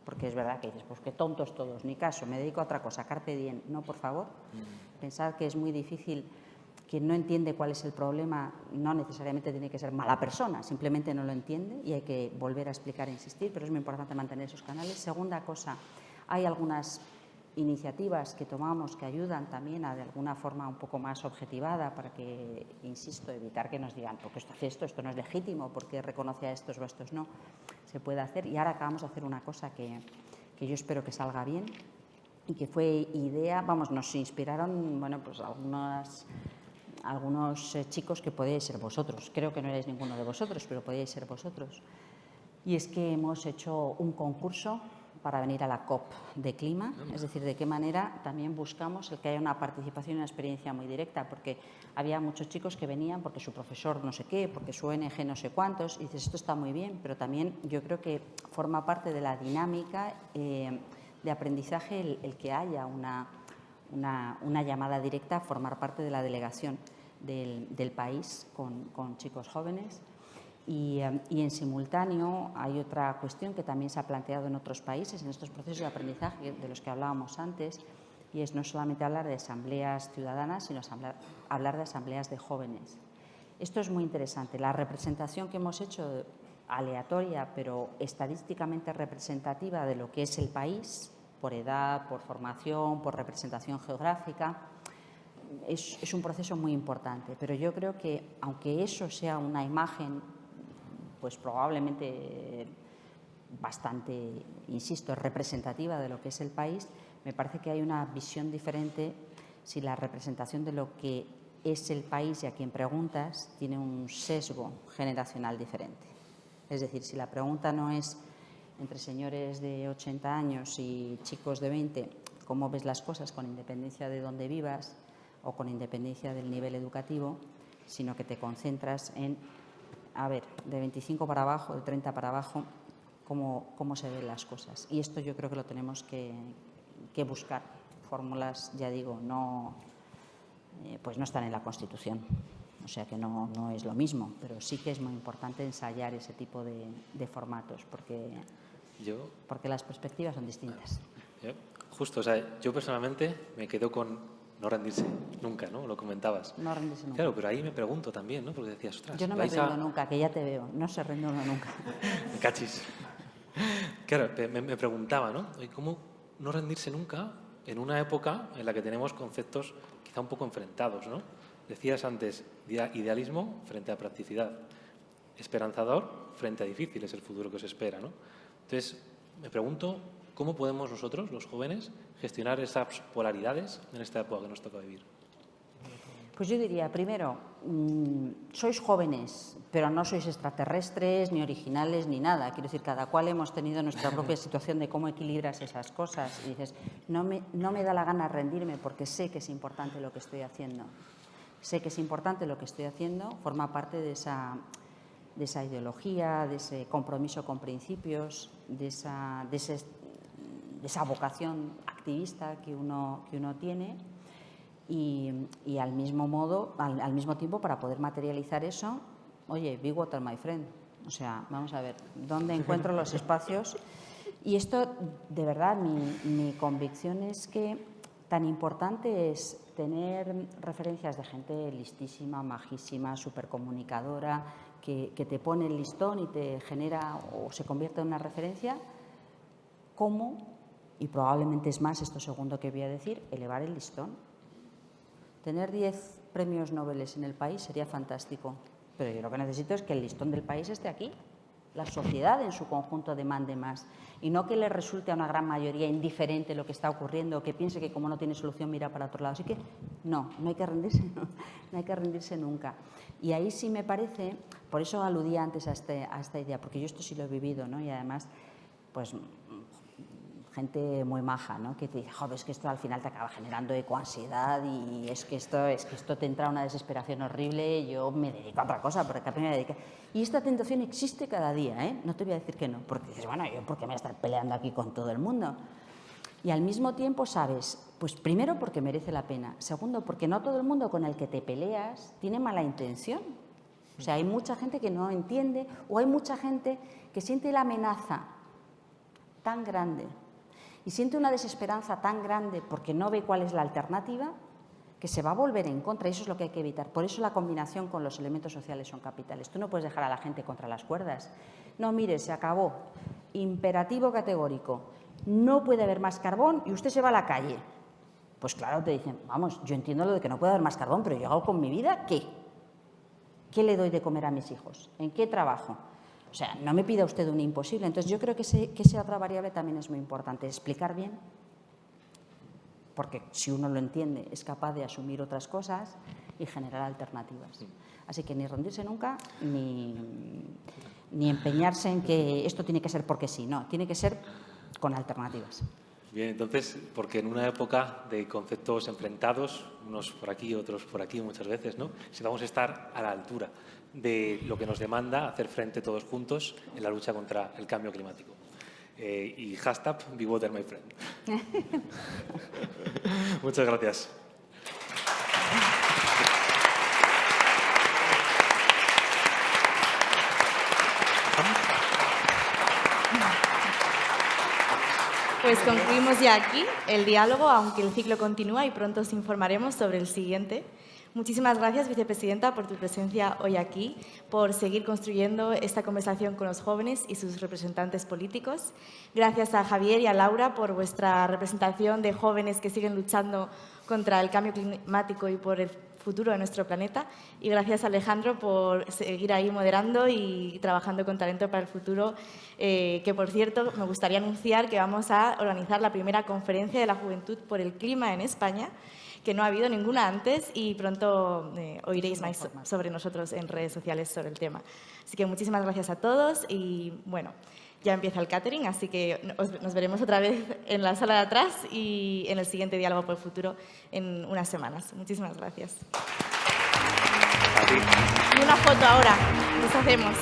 porque es verdad que dices, pues qué tontos todos, ni caso, me dedico a otra cosa, carpe diem. No, por favor, pensar que es muy difícil, quien no entiende cuál es el problema no necesariamente tiene que ser mala persona, simplemente no lo entiende y hay que volver a explicar e insistir, pero es muy importante mantener esos canales. Segunda cosa, hay algunas iniciativas que tomamos que ayudan también a de alguna forma un poco más objetivada para que, insisto, evitar que nos digan porque esto hace esto no es legítimo, porque reconoce a estos o a estos no, se puede hacer. Y ahora acabamos de hacer una cosa que yo espero que salga bien y que fue idea, nos inspiraron, bueno, pues algunos chicos que podíais ser vosotros, creo que no erais ninguno de vosotros, pero podíais ser vosotros. Y es que hemos hecho un concurso para venir a la COP de clima, es decir, de qué manera también buscamos el que haya una participación y una experiencia muy directa, porque había muchos chicos que venían porque su profesor no sé qué, porque su ONG no sé cuántos, y dices, esto está muy bien, pero también yo creo que forma parte de la dinámica de aprendizaje el que haya una llamada directa a formar parte de la delegación del país con chicos jóvenes. Y en simultáneo hay otra cuestión que también se ha planteado en otros países, en estos procesos de aprendizaje de los que hablábamos antes, y es no solamente hablar de asambleas ciudadanas, sino hablar de asambleas de jóvenes. Esto es muy interesante. La representación que hemos hecho, aleatoria, pero estadísticamente representativa de lo que es el país, por edad, por formación, por representación geográfica, es un proceso muy importante. Pero yo creo que, aunque eso sea una imagen pues probablemente bastante, insisto, representativa de lo que es el país, me parece que hay una visión diferente si la representación de lo que es el país y a quien preguntas tiene un sesgo generacional diferente. Es decir, si la pregunta no es entre señores de 80 años y chicos de 20, ¿cómo ves las cosas con independencia de dónde vivas o con independencia del nivel educativo?, sino que te concentras en a ver, de 25 para abajo, de 30 para abajo, cómo se ven las cosas. Y esto yo creo que lo tenemos que buscar. Fórmulas, ya digo, pues no están en la Constitución. O sea que no es lo mismo, pero sí que es muy importante ensayar ese tipo de formatos porque las perspectivas son distintas. Justo, o sea, yo personalmente me quedo con no rendirse nunca, ¿no? Lo comentabas. No rendirse nunca. Claro, pero ahí me pregunto también, ¿no? Porque decías, ostras, yo no me rindo nunca, que ya te veo, no se rinde uno nunca. Me cachis. Claro, me preguntaba, ¿no? ¿Cómo no rendirse nunca en una época en la que tenemos conceptos quizá un poco enfrentados, ¿no? Decías antes, idealismo frente a practicidad, esperanzador frente a difícil es el futuro que os espera, ¿no? Entonces, me pregunto, ¿cómo podemos nosotros, los jóvenes, gestionar esas polaridades en esta época que nos toca vivir? Pues yo diría, primero, sois jóvenes, pero no sois extraterrestres, ni originales, ni nada. Quiero decir, cada cual hemos tenido nuestra propia situación de cómo equilibras esas cosas. Y dices, no me da la gana rendirme porque sé que es importante lo que estoy haciendo. Sé que es importante lo que estoy haciendo, forma parte de esa ideología, de ese compromiso con principios, de esa vocación activista que uno tiene. Y al mismo tiempo, para poder materializar eso, oye, be water, my friend. O sea, vamos a ver, ¿dónde encuentro los espacios? Y esto, de verdad, mi convicción es que tan importante es tener referencias de gente listísima, majísima, supercomunicadora, que te pone el listón y te genera o se convierte en una referencia, como, y probablemente es más esto segundo que voy a decir, elevar el listón. Tener 10 premios Nobel en el país sería fantástico, pero yo lo que necesito es que el listón del país esté aquí. La sociedad en su conjunto demande más y no que le resulte a una gran mayoría indiferente lo que está ocurriendo o que piense que como no tiene solución mira para otro lado. Así que no hay que rendirse, no hay que rendirse nunca. Y ahí sí me parece, por eso aludía antes a esta idea, porque yo esto sí lo he vivido, ¿no? Y además, pues gente muy maja, ¿no? Que te dice, joder, es que esto al final te acaba generando ecoansiedad y es que esto te entra una desesperación horrible, yo me dedico a otra cosa, porque me dedico. Y esta tentación existe cada día, ¿eh? No te voy a decir que no, porque dices, bueno, ¿yo por qué me voy a estar peleando aquí con todo el mundo? Y al mismo tiempo sabes, pues primero porque merece la pena, segundo porque no todo el mundo con el que te peleas tiene mala intención. O sea, hay mucha gente que no entiende o hay mucha gente que siente la amenaza tan grande y siente una desesperanza tan grande porque no ve cuál es la alternativa, que se va a volver en contra, y eso es lo que hay que evitar. Por eso la combinación con los elementos sociales son capitales. Tú no puedes dejar a la gente contra las cuerdas. No, mire, se acabó. Imperativo categórico. No puede haber más carbón y usted se va a la calle. Pues claro, te dicen, vamos, yo entiendo lo de que no puede haber más carbón, pero yo hago con mi vida, ¿qué? ¿Qué le doy de comer a mis hijos? ¿En qué trabajo? O sea, no me pida usted un imposible. Entonces, yo creo que esa otra variable también es muy importante. Explicar bien, porque si uno lo entiende, es capaz de asumir otras cosas y generar alternativas. Así que ni rendirse nunca, ni empeñarse en que esto tiene que ser porque sí. No, tiene que ser con alternativas. Bien, entonces, porque en una época de conceptos enfrentados, unos por aquí, otros por aquí muchas veces, ¿no? Si vamos a estar a la altura de lo que nos demanda hacer frente todos juntos en la lucha contra el cambio climático. Y hashtag Be Water, my friend. Muchas gracias. Pues concluimos ya aquí el diálogo, aunque el ciclo continúa y pronto os informaremos sobre el siguiente. Muchísimas gracias, vicepresidenta, por tu presencia hoy aquí, por seguir construyendo esta conversación con los jóvenes y sus representantes políticos. Gracias a Javier y a Laura por vuestra representación de jóvenes que siguen luchando contra el cambio climático y por el futuro de nuestro planeta. Y gracias a Alejandro por seguir ahí moderando y trabajando con Talento para el Futuro, que, por cierto, me gustaría anunciar que vamos a organizar la primera conferencia de la juventud por el clima en España, que no ha habido ninguna antes y pronto oiréis más sobre nosotros en redes sociales sobre el tema. Así que muchísimas gracias a todos y, bueno, ya empieza el catering, así que nos veremos otra vez en la sala de atrás y en el siguiente Diálogo por el Futuro en unas semanas. Muchísimas gracias. Y una foto ahora, nos hacemos.